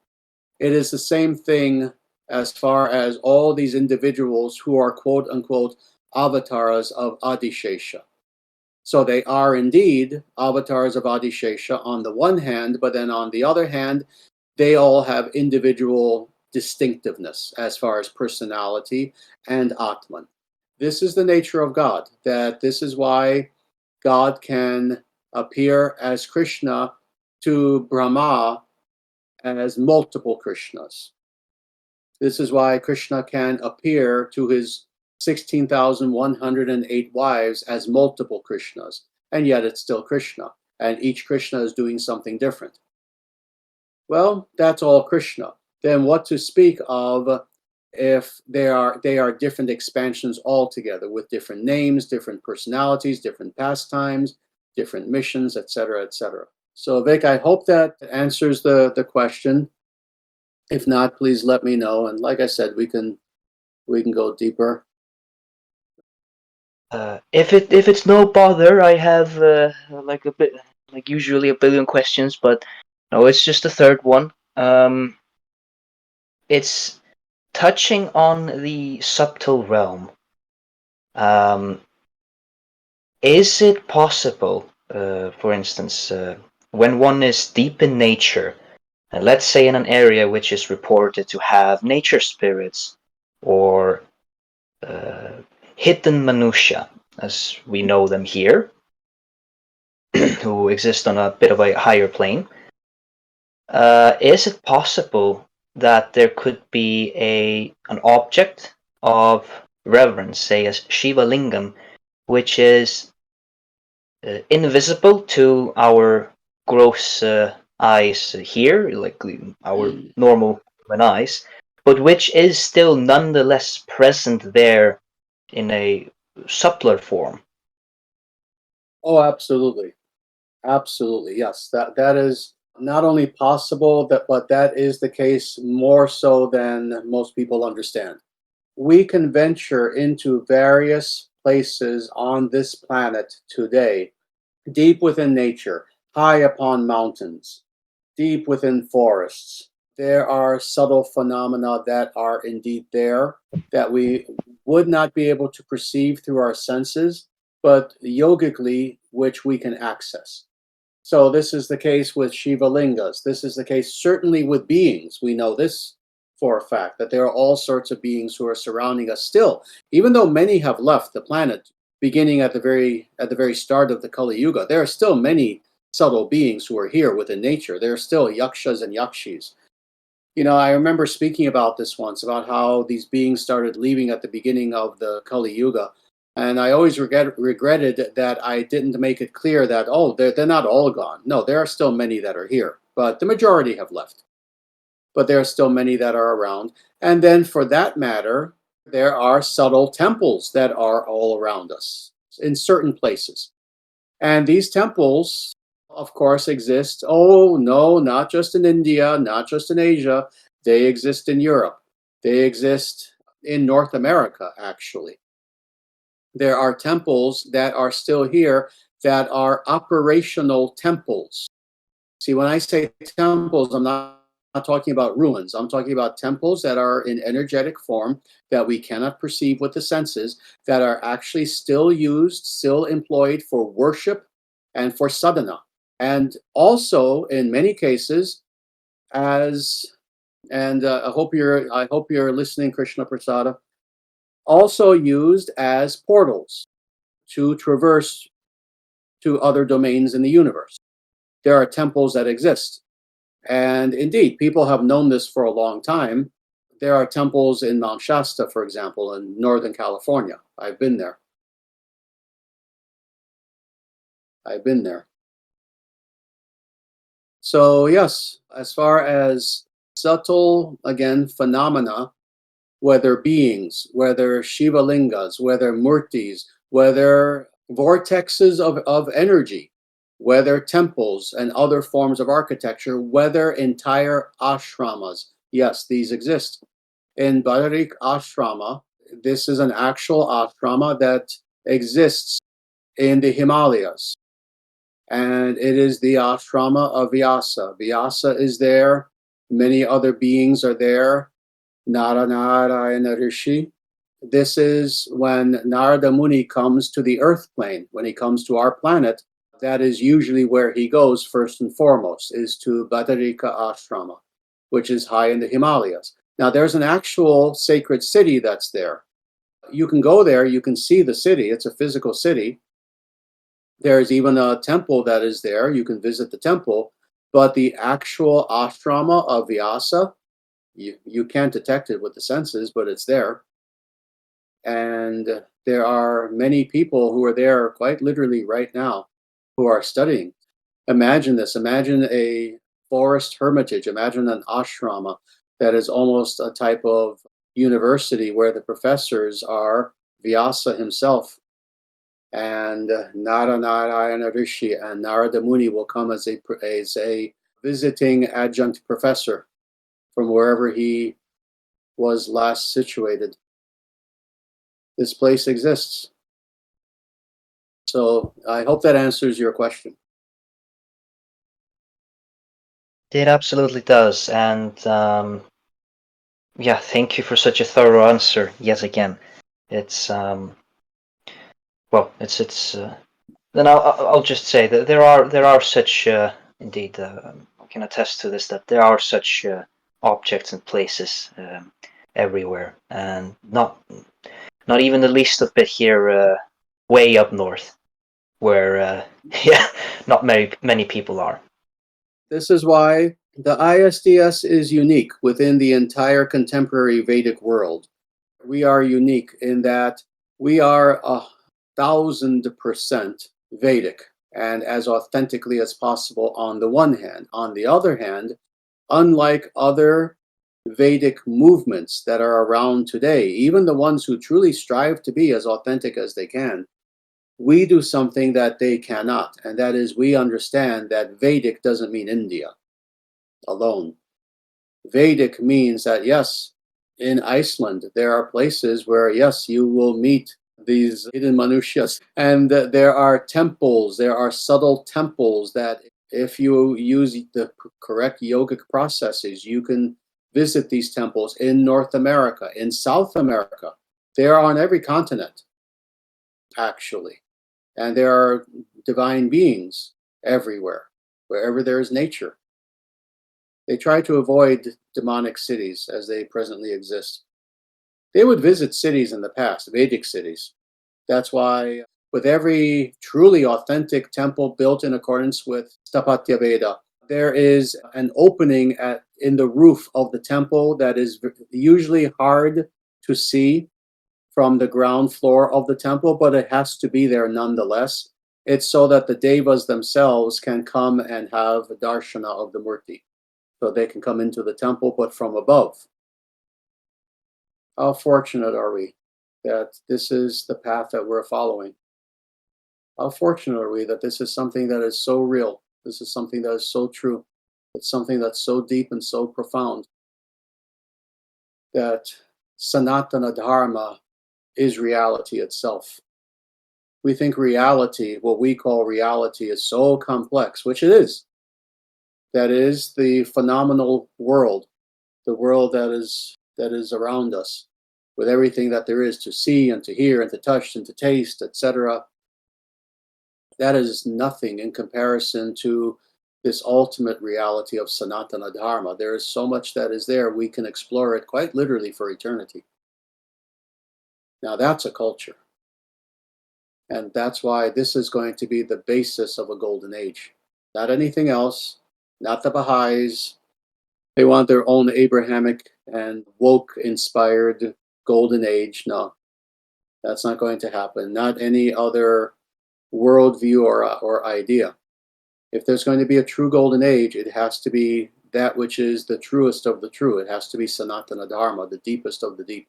It is the same thing as far as all these individuals who are quote unquote avatars of Adishesha. So they are indeed avatars of Adishesha on the one hand, but then on the other hand, they all have individual distinctiveness as far as personality and Atman. This is the nature of God, that this is why God can appear as Krishna to Brahma as multiple Krishnas. This is why Krishna can appear to his 16,108 wives as multiple Krishnas, and yet it's still Krishna, and each Krishna is doing something different. Well, that's all Krishna. Then what to speak of if they are different expansions altogether, with different names, different personalities, different pastimes, different missions, etc., etc. So Vic, I hope that answers the question. If not, please let me know. And like I said, we can go deeper. If it's no bother, I have usually a billion questions, but no, it's just the third one. It's touching on the subtle realm. Is it possible, for instance, when one is deep in nature, let's say in an area which is reported to have nature spirits or hidden Manusha, as we know them here, who exist on a bit of a higher plane, is it possible that there could be an object of reverence, say as Shiva Lingam, which is invisible to our gross eyes here, like our normal human eyes, but which is still nonetheless present there in a subtler form? Oh, absolutely. Absolutely. Yes. That is not only possible, but that is the case more so than most people understand. We can venture into various places on this planet today, deep within nature, high upon mountains, deep within forests, there are subtle phenomena that are indeed there that we would not be able to perceive through our senses, but yogically, which we can access. So this is the case with Shiva lingas. This is the case certainly with beings. We know this for a fact, that there are all sorts of beings who are surrounding us still, even though many have left the planet beginning at the very start of the Kali Yuga. There are still many subtle beings who are here within nature. There are still yakshas and yakshis. You know, I remember speaking about this once, about how these beings started leaving at the beginning of the Kali Yuga. And I always regretted that I didn't make it clear that, oh, they're not all gone. No, there are still many that are here, but the majority have left. But there are still many that are around. And then for that matter, there are subtle temples that are all around us in certain places. And these temples, of course, exist, oh no, not just in India, not just in Asia, they exist in Europe. They exist in North America, actually. There are temples that are still here that are operational temples. See, when I say temples, I'm not talking about ruins. I'm talking about temples that are in energetic form that we cannot perceive with the senses, that are actually still used, still employed for worship and for sadhana. And also, in many cases, as I hope you're listening, Krishna Prasada, also used as portals to traverse to other domains in the universe. There are temples that exist. And indeed, people have known this for a long time. There are temples in Mount Shasta, for example, in Northern California. I've been there. So yes, as far as subtle, again, phenomena, whether beings, whether Shiva lingas, whether murtis, whether vortexes of energy, whether temples and other forms of architecture, whether entire ashramas. Yes, these exist. In Badarik Ashrama, this is an actual ashrama that exists in the Himalayas. And it is the ashrama of Vyasa. Vyasa is there. Many other beings are there. Narayana Rishi. This is when Narada Muni comes to the earth plane, when he comes to our planet. That is usually where he goes first and foremost, is to Badarika Ashrama, which is high in the Himalayas. Now there's an actual sacred city that's there. You can go there, you can see the city, it's a physical city. There's even a temple that is there, you can visit the temple, but the actual ashrama of Vyasa, you can't detect it with the senses, but it's there. And there are many people who are there quite literally right now who are studying. Imagine this. Imagine a forest hermitage. Imagine an ashrama that is almost a type of university where the professors are Vyasa himself. And Narayana Rishi and Narada Muni will come as a visiting adjunct professor from wherever he was last situated. This place exists. So I hope that answers your question. It absolutely does, and yeah, thank you for such a thorough answer yet again. It's well, it's. Then I'll just say that there are such indeed. I can attest to this, that there are such objects and places everywhere, and not even the least of bit here, way up north, where yeah, not many people are. This is why the ISDS is unique within the entire contemporary Vedic world. We are unique in that we are 1,000% Vedic and as authentically as possible on the one hand. On the other hand, unlike other Vedic movements that are around today, even the ones who truly strive to be as authentic as they can, we do something that they cannot, and that is we understand that Vedic doesn't mean India alone. Vedic means that, yes, in Iceland, there are places where, yes, you will meet these hidden manushas. And there are temples, there are subtle temples that if you use the correct yogic processes, you can visit these temples in North America, in South America. They are on every continent, actually. And there are divine beings everywhere, wherever there is nature. They try to avoid demonic cities as they presently exist. They would visit cities in the past, Vedic cities. That's why with every truly authentic temple built in accordance with Sthapatya Veda, there is an opening in the roof of the temple that is usually hard to see from the ground floor of the temple, but it has to be there nonetheless. It's so that the devas themselves can come and have a darshana of the murti. So they can come into the temple, but from above. How fortunate are we that this is the path that we're following? How fortunate are we that this is something that is so real? This is something that is so true. It's something that's so deep and so profound that Sanatana Dharma is reality itself. We think reality, what we call reality, is so complex, which it is. That is the phenomenal world, the world that is around us, with everything that there is to see and to hear and to touch and to taste, etc. That is nothing in comparison to this ultimate reality of Sanatana Dharma. There is so much that is there, we can explore it quite literally for eternity. Now that's a culture. And that's why this is going to be the basis of a golden age. Not anything else, not the Baha'is. They want their own Abrahamic and woke-inspired golden age. No, that's not going to happen. Not any other worldview or idea. If there's going to be a true golden age, it has to be that which is the truest of the true. It has to be Sanatana Dharma, the deepest of the deep.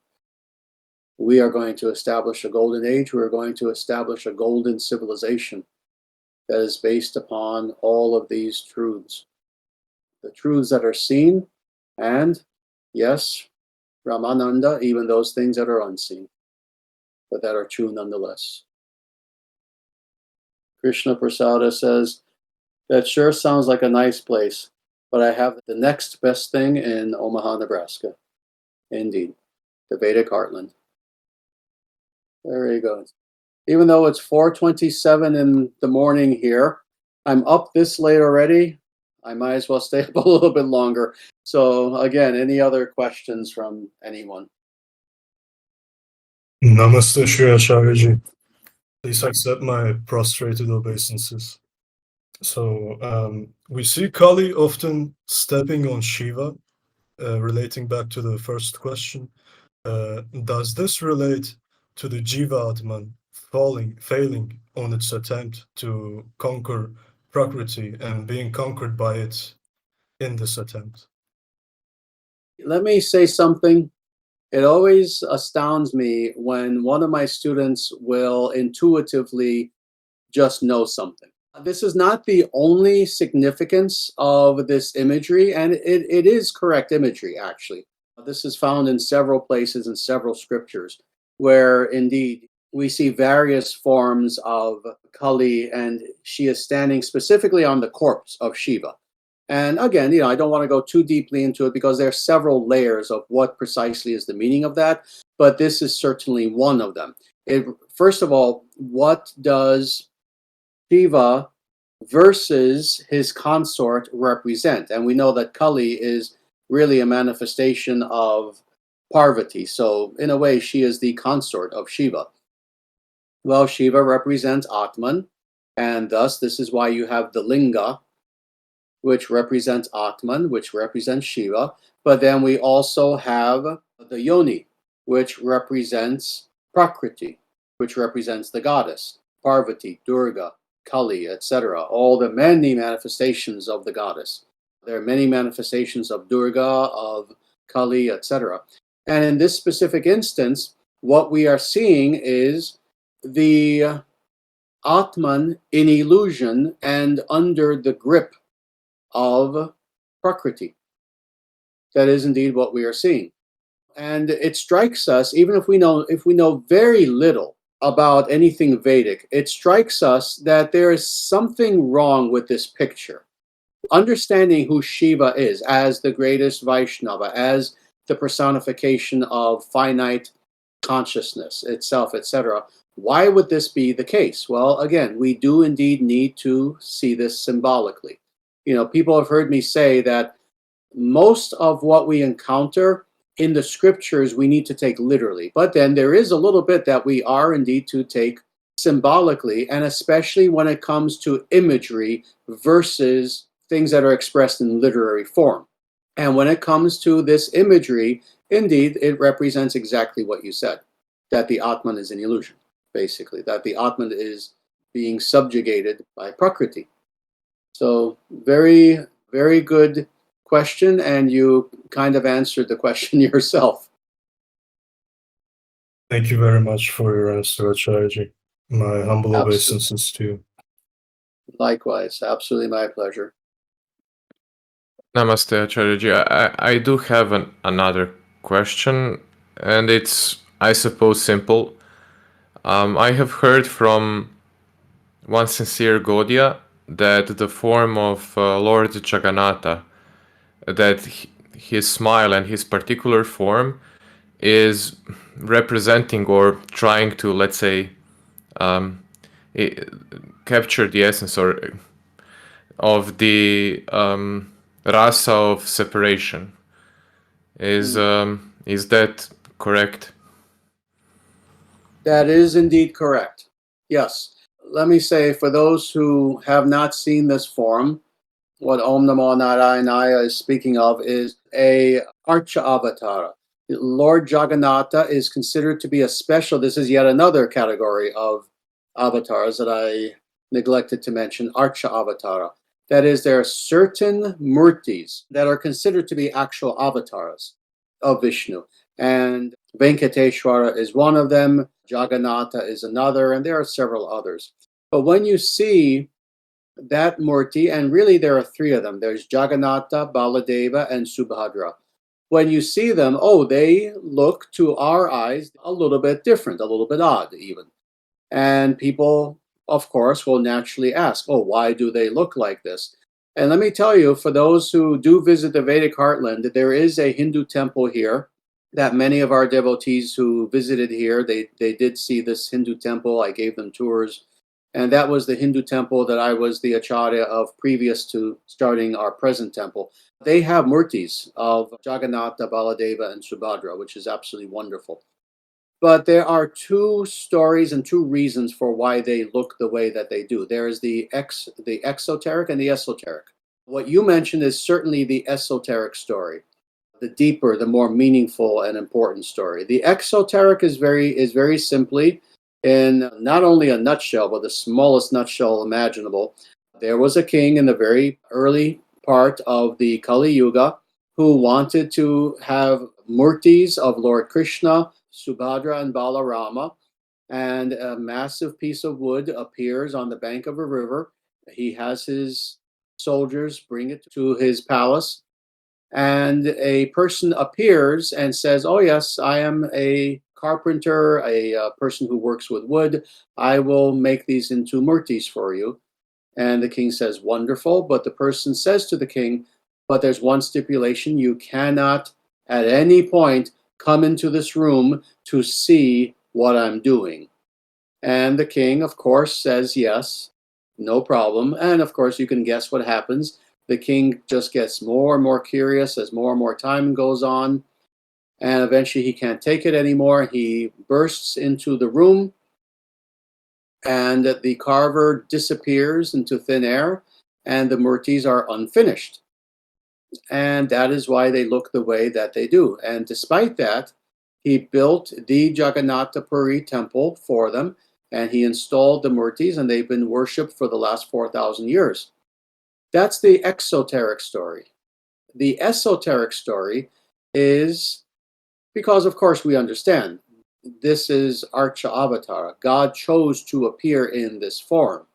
We are going to establish a golden age. We're going to establish a golden civilization that is based upon all of these truths. The truths that are seen, and yes, Ramananda, even those things that are unseen, but that are true nonetheless. Krishna Prasada says, that sure sounds like a nice place, but I have the next best thing in Omaha, Nebraska. Indeed, the Vedic heartland. There you go. Even though it's 4:27 in the morning here, I'm up this late already. I might as well stay up a little bit longer. So again, any other questions from anyone? Namaste, Sri Acharyaji. Please accept my prostrated obeisances. So we see Kali often stepping on Shiva, relating back to the first question. Does this relate to the Jiva Atman failing on its attempt to conquer Prakriti and being conquered by it in this attempt? Let me say something. It always astounds me when one of my students will intuitively just know something. This is not the only significance of this imagery, and it is correct imagery, actually. This is found in several places in several scriptures, where indeed we see various forms of Kali, and she is standing specifically on the corpse of Shiva. And again, I don't want to go too deeply into it because there are several layers of what precisely is the meaning of that, but this is certainly one of them. First of all, what does Shiva versus his consort represent? And we know that Kali is really a manifestation of Parvati. So in a way, she is the consort of Shiva. Well, Shiva represents Atman, and thus this is why you have the Linga, which represents Atman, which represents Shiva. But then we also have the Yoni, which represents Prakriti, which represents the goddess, Parvati, Durga, Kali, etc. All the many manifestations of the goddess. There are many manifestations of Durga, of Kali, etc. And in this specific instance, what we are seeing is the Atman in illusion and under the grip of Prakriti. That is indeed what we are seeing. And it strikes us, even if we know very little about anything Vedic, it strikes us that there is something wrong with this picture. Understanding who Shiva is as the greatest Vaishnava, as the personification of finite consciousness itself, etc. Why would this be the case? Well, again, we do indeed need to see this symbolically. People have heard me say that most of what we encounter in the scriptures we need to take literally, but then there is a little bit that we are indeed to take symbolically, and especially when it comes to imagery versus things that are expressed in literary form. And when it comes to this imagery, indeed, it represents exactly what you said, that the Atman is an illusion, basically, that the Atman is being subjugated by Prakriti. So very, very good question, and you kind of answered the question yourself. Thank you very much for your answer, Acharyaji. My humble Absolutely. obeisances to you. Likewise, absolutely my pleasure. Namaste, Acharyaji. I do have another question, and it's, I suppose, simple. I have heard from one sincere Gaudiya that the form of Lord Jagannatha, that his smile and his particular form is representing or trying to, let's say, capture the essence of the rasa of separation. Is that correct? That is indeed correct. Yes. Let me say, for those who have not seen this form, what Om Namo Narayanaya is speaking of is a Archa Avatara. Lord Jagannatha is considered to be a special, this is yet another category of avatars that I neglected to mention, Archa Avatara. That is, there are certain murtis that are considered to be actual avatars of Vishnu. And Venkateshwara is one of them, Jagannatha is another, and there are several others. But when you see that Murti, and really there are three of them, there's Jagannatha, Baladeva, and Subhadra. When you see them, they look to our eyes a little bit different, a little bit odd even. And people, of course, will naturally ask, why do they look like this? And let me tell you, for those who do visit the Vedic heartland, there is a Hindu temple here that many of our devotees who visited here, they did see this Hindu temple. I gave them tours. And that was the Hindu temple that I was the Acharya of previous to starting our present temple. They have murtis of Jagannatha, Baladeva, and Subhadra, which is absolutely wonderful. But there are two stories and two reasons for why they look the way that they do. There is the exoteric and the esoteric. What you mentioned is certainly the esoteric story, the deeper, the more meaningful and important story. The exoteric is very simply, in not only a nutshell, but the smallest nutshell imaginable. There was a king in the very early part of the Kali Yuga who wanted to have murtis of Lord Krishna, Subhadra, and Balarama, and a massive piece of wood appears on the bank of a river. He has his soldiers bring it to his palace, and a person appears and says, yes, I am a carpenter, a person who works with wood. I will make these into murtis for you. And the king says, wonderful. But the person says to the king, but there's one stipulation: you cannot at any point come into this room to see what I'm doing. And the king, of course, says yes, no problem. And of course, you can guess what happens. The king just gets more and more curious as more and more time goes on. And eventually he can't take it anymore. He bursts into the room, and the carver disappears into thin air, and the murtis are unfinished. And that is why they look the way that they do. And despite that, he built the Jagannatha Puri temple for them, and he installed the murtis, and they've been worshipped for the last 4,000 years. That's the exoteric story. The esoteric story is because, of course, we understand this is Archa Avatara. God chose to appear in this form.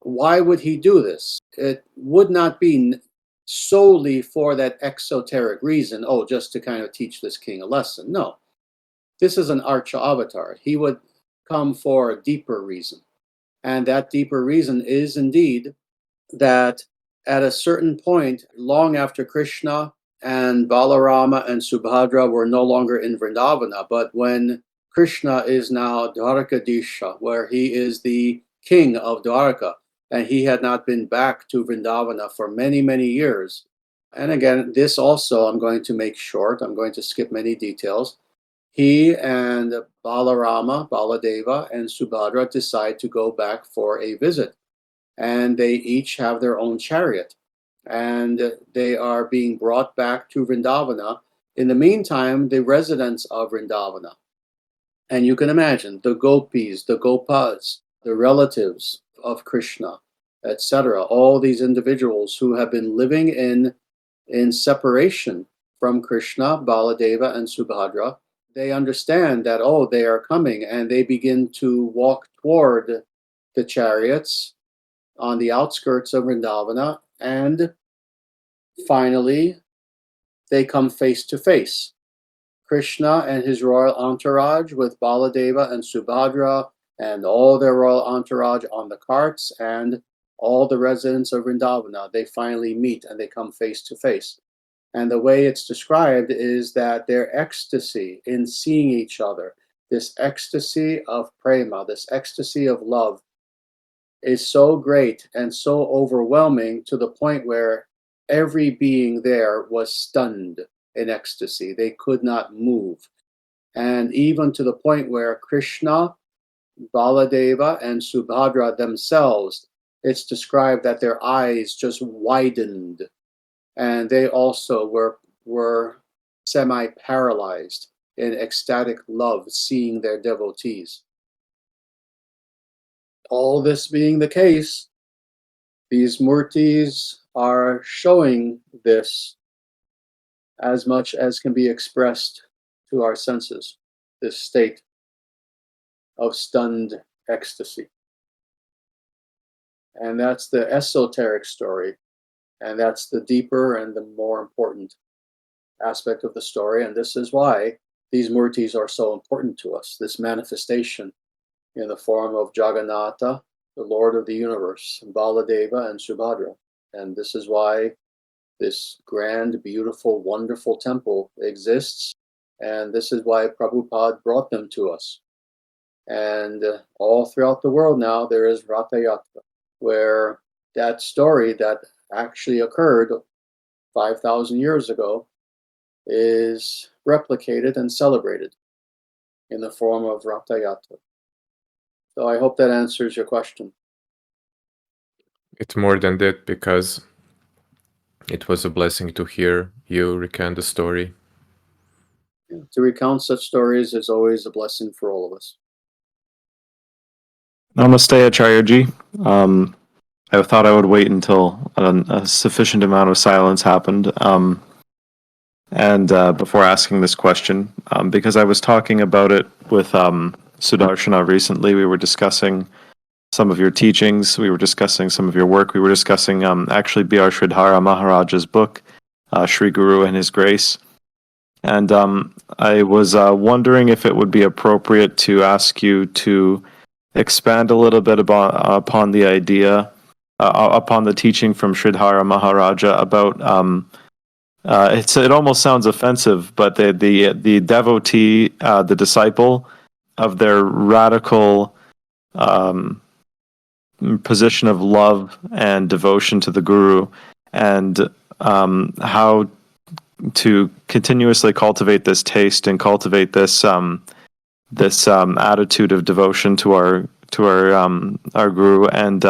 Why would he do this? It would not be solely for that exoteric reason, just to kind of teach this king a lesson. No. This is an Archa Avatar. He would come for a deeper reason. And that deeper reason is indeed that at a certain point, long after Krishna and Balarama and Subhadra were no longer in Vrindavana, but when Krishna is now Dwarakadisha, where he is the king of Dwaraka, and he had not been back to Vrindavana for many, many years. And again, this also I'm going to make short. I'm going to skip many details. He and Balarama, Baladeva, and Subhadra decide to go back for a visit. And they each have their own chariot. And they are being brought back to Vrindavana. In the meantime, the residents of Vrindavana, and you can imagine the gopis, the gopas, the relatives of Krishna, etc., all these individuals who have been living in separation from Krishna, Baladeva, and Subhadra, they understand that, oh, they are coming, and they begin to walk toward the chariots on the outskirts of Vrindavana, and finally, they come face to face. Krishna and his royal entourage with Baladeva and Subhadra and all their royal entourage on the carts, and all the residents of Vrindavana, they finally meet and they come face to face. And the way it's described is that their ecstasy in seeing each other, this ecstasy of prema, this ecstasy of love, is so great and so overwhelming to the point where every being there was stunned in ecstasy. They could not move. And even to the point where Krishna, Baladeva, and Subhadra themselves, it's described that their eyes just widened, and they also were semi-paralyzed in ecstatic love, seeing their devotees. All this being the case, these murtis are showing this as much as can be expressed to our senses, this state of stunned ecstasy. And that's the esoteric story, and that's the deeper and the more important aspect of the story. And this is why these murtis are so important to us, this manifestation in the form of Jagannatha, the Lord of the universe, Baladeva and Subhadra. And this is why this grand, beautiful, wonderful temple exists. And this is why Prabhupada brought them to us. And all throughout the world now, there is Ratha Yatra, where that story that actually occurred 5,000 years ago is replicated and celebrated in the form of Ratha Yatra. So I hope that answers your question. It's more than that, because it was a blessing to hear you recount the story. To recount such stories is always a blessing for all of us. Namaste, Acharyaji. I thought I would wait until a sufficient amount of silence happened, and before asking this question, because I was talking about it with Sudarshana recently. We were discussing some of your teachings, we were discussing some of your work, we were discussing actually B.R. Sridhara Maharaja's book, Sri Guru and His Grace. And I was wondering if it would be appropriate to ask you to expand a little bit upon the idea, upon the teaching from Sridhara Maharaja about, it almost sounds offensive, but the devotee, the disciple of their radical position of love and devotion to the Guru, and how to continuously cultivate this taste and cultivate this attitude of devotion to our Guru, and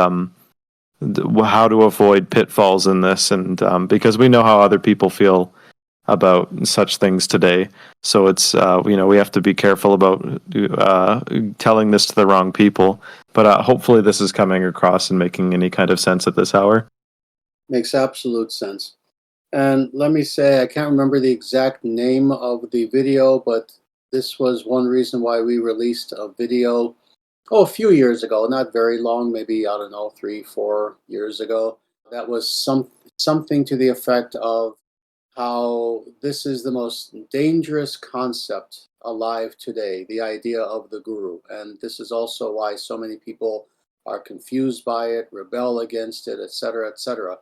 how to avoid pitfalls in this, and because we know how other people feel about such things today, so it's we have to be careful about telling this to the wrong people. But hopefully, this is coming across and making any kind of sense at this hour. Makes absolute sense. And let me say, I can't remember the exact name of the video, but this was one reason why we released a video, a few years ago, not very long, maybe, 3-4 years ago. That was something to the effect of how this is the most dangerous concept alive today, the idea of the guru. And this is also why so many people are confused by it, rebel against it, etc., etc.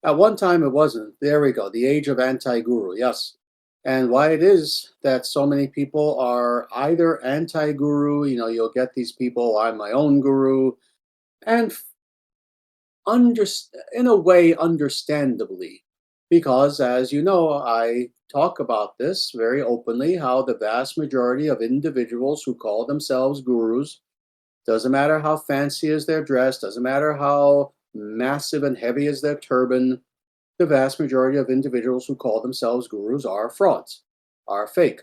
At one time it wasn't. There we go, the age of anti-guru, yes. And why it is that so many people are either anti-guru, you'll get these people, I'm my own guru, and in a way, understandably, because as you know, I talk about this very openly, how the vast majority of individuals who call themselves gurus, doesn't matter how fancy is their dress, doesn't matter how massive and heavy is their turban, the vast majority of individuals who call themselves gurus are frauds, are fake.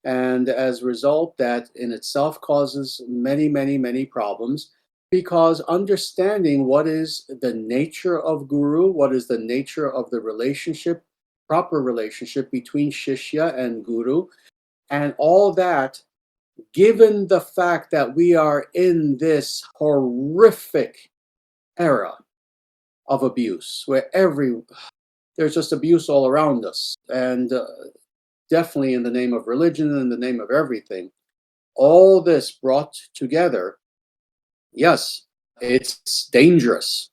And as a result, that in itself causes many, many, many problems, because understanding what is the nature of guru, what is the nature of the relationship, proper relationship between shishya and guru, and all that, given the fact that we are in this horrific era of abuse, where there's just abuse all around us, and definitely in the name of religion, in the name of everything. All this brought together, yes, it's dangerous.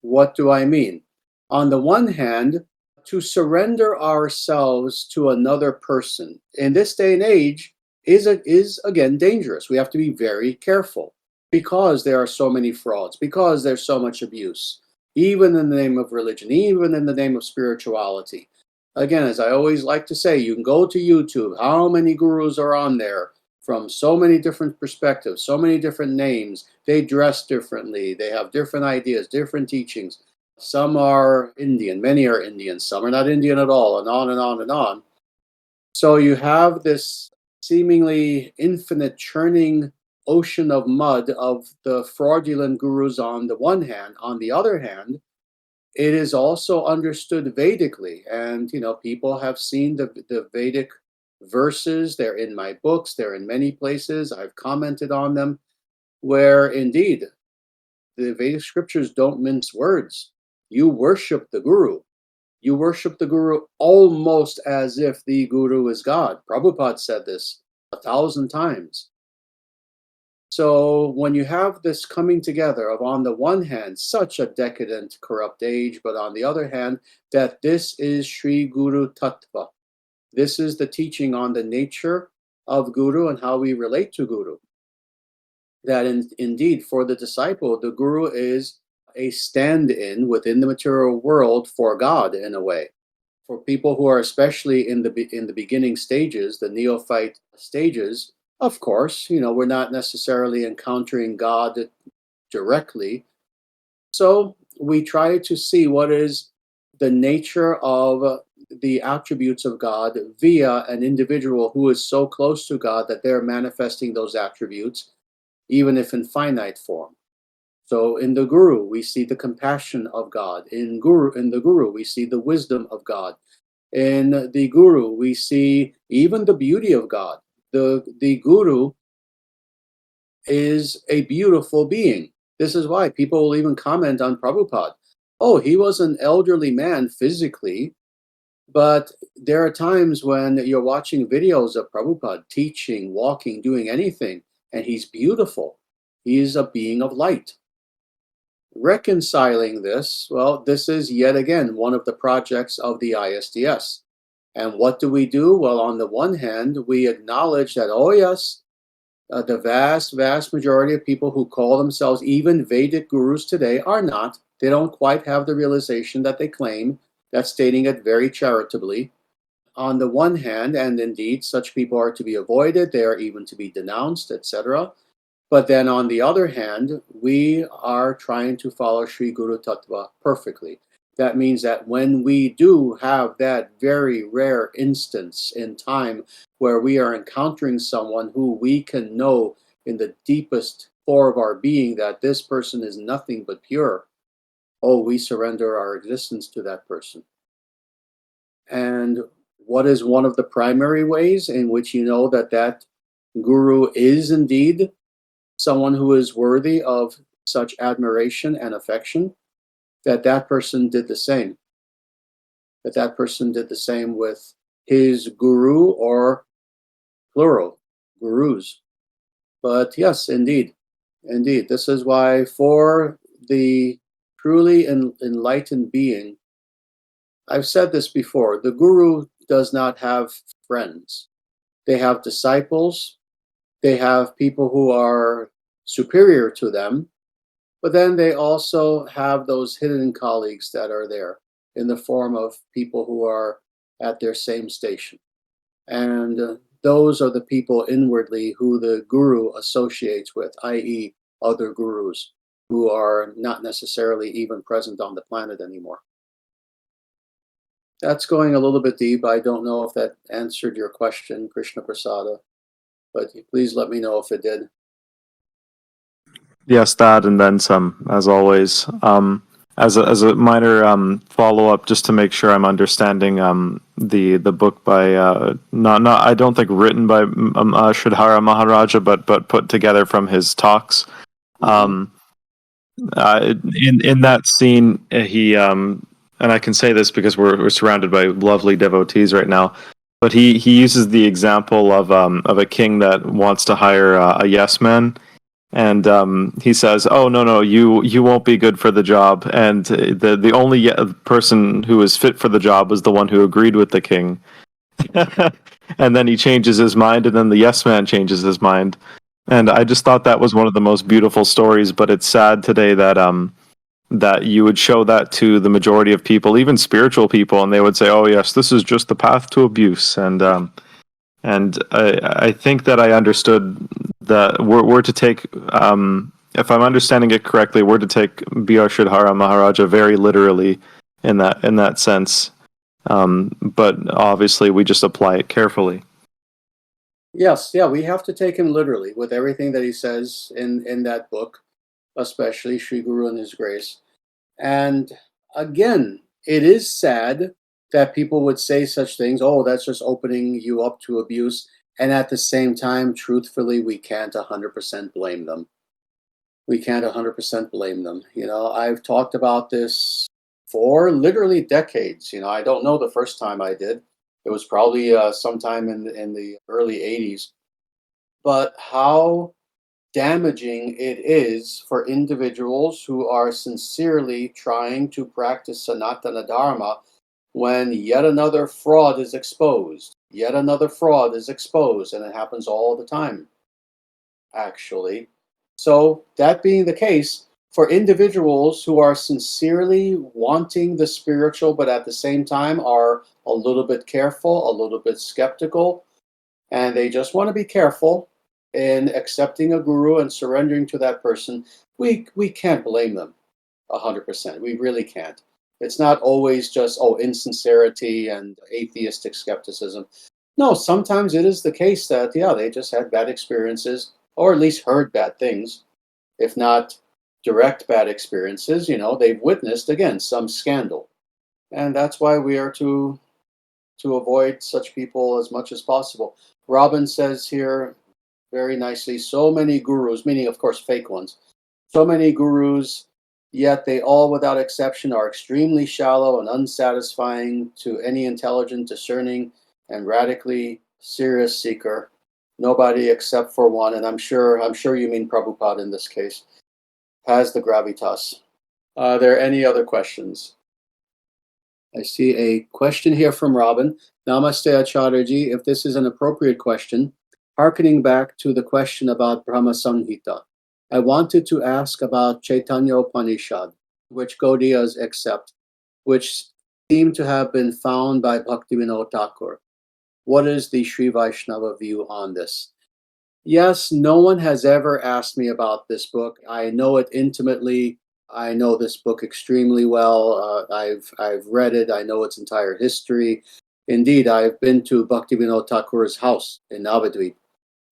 What do I mean? On the one hand, to surrender ourselves to another person in this day and age is again dangerous. We have to be very careful because there are so many frauds, because there's so much abuse, even in the name of religion, even in the name of spirituality. Again, as I always like to say, you can go to YouTube. How many gurus are on there from so many different perspectives, so many different names? They dress differently. They have different ideas, different teachings. Some are Indian, many are Indian, some are not Indian at all, and on and on and on. So you have this seemingly infinite churning ocean of mud of the fraudulent gurus on the one hand. On the other hand, it is also understood Vedically, and people have seen the Vedic verses. They're in my books, they're in many places, I've commented on them, where indeed the Vedic scriptures don't mince words. You worship the guru. You worship the guru almost as if the guru is God. Prabhupada said this 1,000 times. So when you have this coming together of, on the one hand, such a decadent, corrupt age, but on the other hand, that this is Sri Guru Tattva. This is the teaching on the nature of Guru and how we relate to Guru. That indeed, for the disciple, the Guru is a stand-in within the material world for God, in a way. For people who are especially in the beginning stages, the neophyte stages, of course, we're not necessarily encountering God directly. So we try to see what is the nature of the attributes of God via an individual who is so close to God that they're manifesting those attributes, even if in finite form. So in the Guru, we see the compassion of God. In the Guru, we see the wisdom of God. In the Guru, we see even the beauty of God. The Guru is a beautiful being. This is why people will even comment on Prabhupada. Oh, he was an elderly man physically, but there are times when you're watching videos of Prabhupada teaching, walking, doing anything, and he's beautiful. He is a being of light. Reconciling this, well, this is yet again one of the projects of the ISDS. And what do? Well, on the one hand, we acknowledge that, oh yes, the vast, vast majority of people who call themselves even Vedic gurus today are not. They don't quite have the realization that they claim. That's stating it very charitably. On the one hand, and indeed, such people are to be avoided, they are even to be denounced, etc. But then on the other hand, we are trying to follow Sri Guru Tattva perfectly. That means that when we do have that very rare instance in time where we are encountering someone who we can know in the deepest core of our being that this person is nothing but pure, oh, we surrender our existence to that person. And what is one of the primary ways in which you know that that guru is indeed someone who is worthy of such admiration and affection? That person did the same. That person did the same with his guru or plural, gurus. But yes, indeed, indeed, this is why for the truly enlightened being, I've said this before, the guru does not have friends. They have disciples, they have people who are superior to them, but then they also have those hidden colleagues that are there in the form of people who are at their same station. And those are the people inwardly who the guru associates with, i.e., other gurus who are not necessarily even present on the planet anymore. That's going a little bit deep. I don't know if that answered your question, Krishna Prasada, but please let me know if it did. Yes, that and then some, as always. As a minor follow up, just to make sure I'm understanding the book by not I don't think written by Sridhara Maharaja, but put together from his talks. In that scene, he and I can say this because we're surrounded by lovely devotees right now. But he uses the example of a king that wants to hire a yes man. And he says, "Oh no, you won't be good for the job." And the only person who was fit for the job was the one who agreed with the king. And then he changes his mind, and then the yes man changes his mind. And I just thought that was one of the most beautiful stories. But it's sad today that that you would show that to the majority of people, even spiritual people, and they would say, "Oh yes, this is just the path to abuse." And I think that I understood that we're to take, if I'm understanding it correctly, we're to take B.R. Sridhara Maharaja very literally in that sense. But obviously, we just apply it carefully. Yes, yeah, we have to take him literally with everything that he says in that book, especially Sri Guru and His Grace. And again, it is sad that people would say such things. Oh, that's just opening you up to abuse. And at the same time, truthfully, we can't 100% blame them. We can't 100% blame them. You know, I've talked about this for literally decades. You know, I don't know the first time I did. It was probably sometime in the early 80s. But how damaging it is for individuals who are sincerely trying to practice Sanatana Dharma when yet another fraud is exposed. Yet another fraud is exposed, and it happens all the time, actually. So, that being the case, for individuals who are sincerely wanting the spiritual, but at the same time are a little bit careful, a little bit skeptical, and they just want to be careful in accepting a guru and surrendering to that person, we can't blame them 100%. We really can't. It's not always just insincerity and atheistic skepticism. No, sometimes it is the case that they just had bad experiences, or at least heard bad things, if not direct bad experiences. You know, they've witnessed again some scandal, and that's why we are to avoid such people as much as possible. Robin says here very nicely, so many gurus, meaning of course fake ones, so many gurus, yet they all without exception are extremely shallow and unsatisfying to any intelligent, discerning, and radically serious seeker. Nobody except for one, and I'm sure you mean Prabhupada in this case, has the gravitas. Are there any other questions? I see a question here from Robin. Namaste Acharyaji. If this is an appropriate question, hearkening back to the question about Brahma Samhita, I wanted to ask about Chaitanya Upanishad, which Gaudiyas accept, which seem to have been found by Bhaktivinoda Thakur. What is the Sri Vaishnava view on this? Yes, no one has ever asked me about this book. I know it intimately. I know this book extremely well. I've read it. I know its entire history. Indeed, I've been to Bhaktivinoda Thakur's house in Navadvip,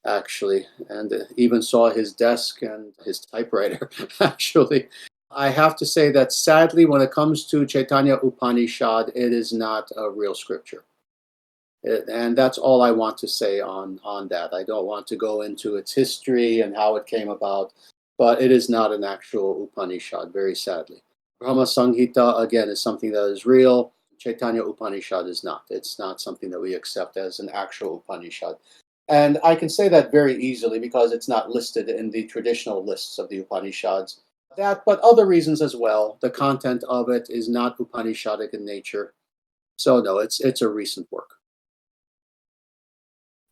actually, and even saw his desk and his typewriter, actually. I have to say that sadly, when it comes to Chaitanya Upanishad, it is not a real scripture. And that's all I want to say on that. I don't want to go into its history and how it came about, but it is not an actual Upanishad, very sadly. Brahma Samhita, again, is something that is real. Chaitanya Upanishad is not. It's not something that we accept as an actual Upanishad. And I can say that very easily because it's not listed in the traditional lists of the Upanishads. That, but other reasons as well. The content of it is not Upanishadic in nature. So no, it's a recent work.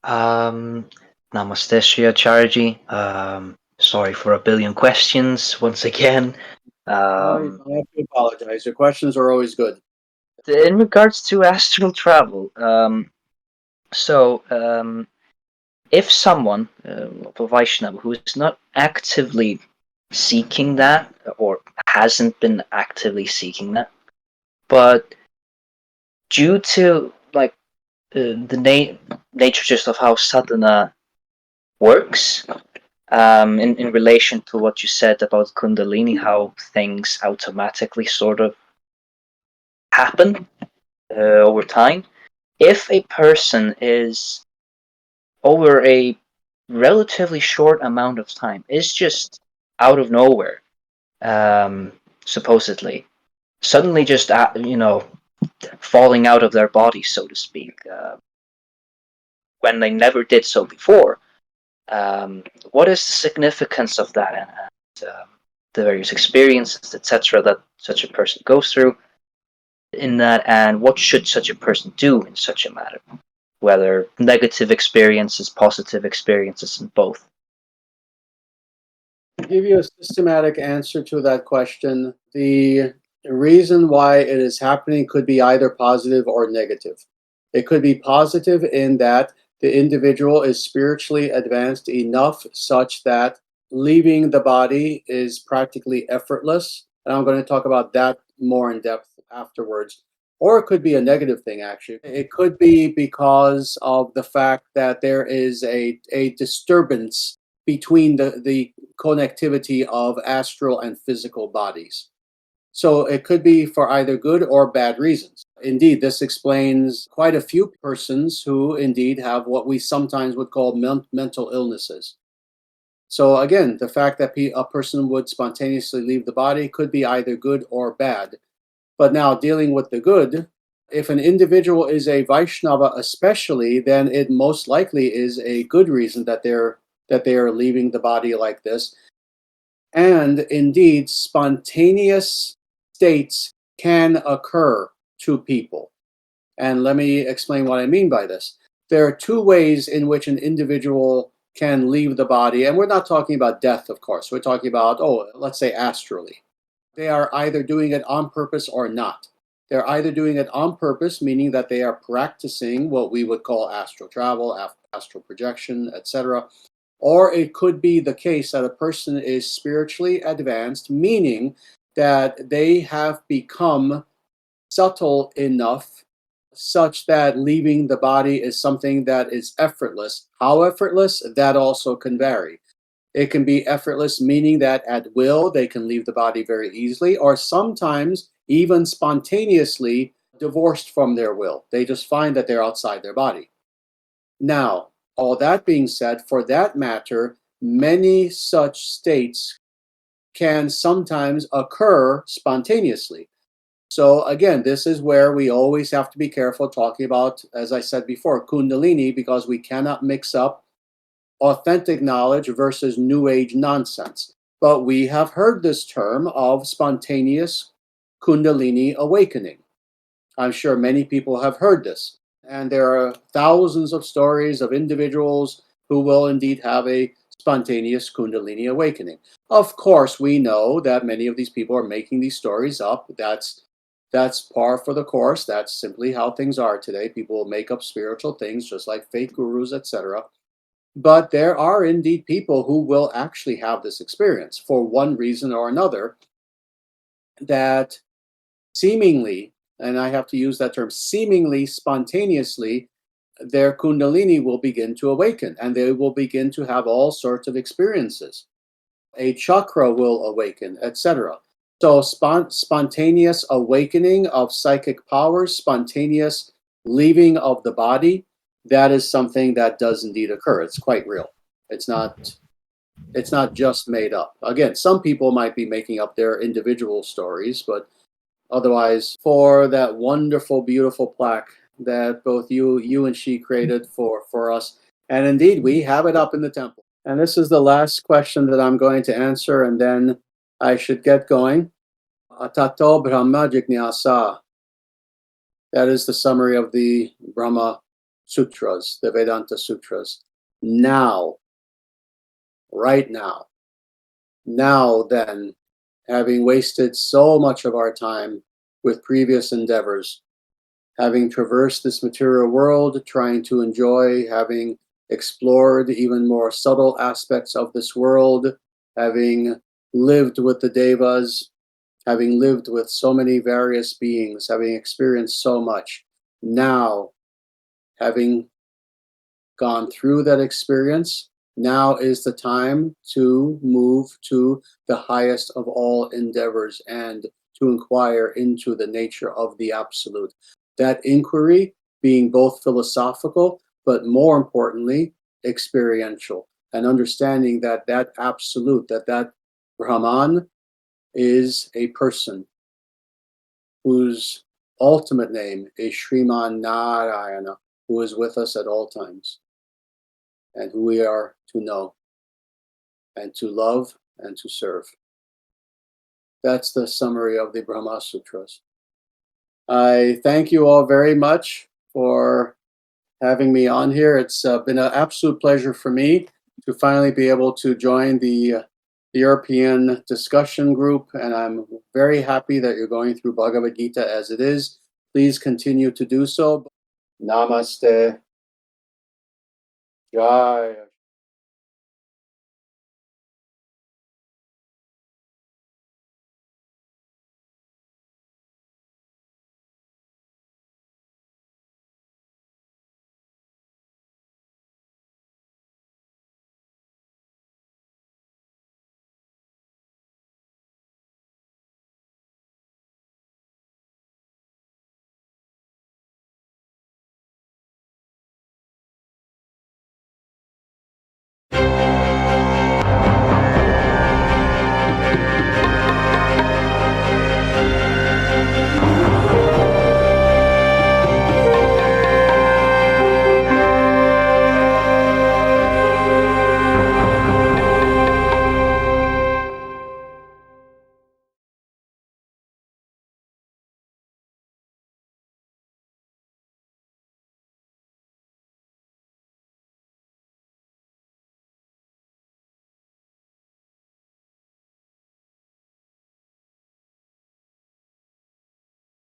Namaste, Sri Acharyaji. Sorry for a billion questions once again. I have to apologize. Your questions are always good. In regards to astral travel, if someone of a Vaishnava who is not actively seeking that or hasn't been actively seeking that, but due to like the nature just of how sadhana works, in relation to what you said about Kundalini, how things automatically sort of happen over time. If a person is over a relatively short amount of time, is just out of nowhere, supposedly, suddenly just falling out of their body, so to speak, when they never did so before. What is the significance of that, and the various experiences, etc., that such a person goes through in that, and what should such a person do in such a matter? Whether negative experiences, positive experiences, and both. To give you a systematic answer to that question, the reason why it is happening could be either positive or negative. It could be positive in that the individual is spiritually advanced enough such that leaving the body is practically effortless. And I'm going to talk about that more in depth afterwards. Or it could be a negative thing, actually. It could be because of the fact that there is a disturbance between the connectivity of astral and physical bodies. So it could be for either good or bad reasons. Indeed, this explains quite a few persons who indeed have what we sometimes would call mental illnesses. So again, the fact that a person would spontaneously leave the body could be either good or bad. But now dealing with the good, if an individual is a Vaishnava especially, then it most likely is a good reason that they are leaving the body like this. And indeed, spontaneous states can occur to people. And let me explain what I mean by this. There are two ways in which an individual can leave the body, and we're not talking about death, of course. We're talking about, let's say astrally. They are either doing it on purpose or not. They're either doing it on purpose, meaning that they are practicing what we would call astral travel, astral projection, etc. Or it could be the case that a person is spiritually advanced, meaning that they have become subtle enough such that leaving the body is something that is effortless. How effortless? That also can vary. It can be effortless, meaning that at will they can leave the body very easily, or sometimes even spontaneously divorced from their will. They just find that they're outside their body. Now, all that being said, for that matter, many such states can sometimes occur spontaneously. So again, this is where we always have to be careful talking about, as I said before, Kundalini, because we cannot mix up authentic knowledge versus New Age nonsense. But we have heard this term of spontaneous Kundalini awakening. I'm sure many people have heard this. And there are thousands of stories of individuals who will indeed have a spontaneous Kundalini awakening. Of course, we know that many of these people are making these stories up. That's par for the course. That's simply how things are today. People make up spiritual things just like fake gurus, etc. But there are indeed people who will actually have this experience for one reason or another, that seemingly, and I have to use that term, seemingly spontaneously, their Kundalini will begin to awaken and they will begin to have all sorts of experiences. A chakra will awaken, etc. So spontaneous awakening of psychic powers, spontaneous leaving of the body, that is something that does indeed occur. It's quite real. It's not just made up. Again, some people might be making up their individual stories, but otherwise, for that wonderful, beautiful plaque that both you and she created for us, And indeed, we have it up in the temple. And this is the last question that I'm going to answer, and then I should get going. Atato Brahma Jignasa. That is the summary of the Brahma Sutras, the Vedanta Sutras. Now, right now, then, having wasted so much of our time with previous endeavors, having traversed this material world, trying to enjoy, having explored even more subtle aspects of this world, having lived with the devas, having lived with so many various beings, having experienced so much, now, having gone through that experience, now is the time to move to the highest of all endeavors and to inquire into the nature of the absolute. That inquiry being both philosophical, but more importantly, experiential, and understanding that that absolute, that Brahman is a person whose ultimate name is Sriman Narayana, who is with us at all times, and who we are to know, and to love, and to serve. That's the summary of the Brahma Sutras. I thank you all very much for having me on here. It's been an absolute pleasure for me to finally be able to join the European discussion group, and I'm very happy that you're going through Bhagavad Gita as it is. Please continue to do so. Namaste. Jai.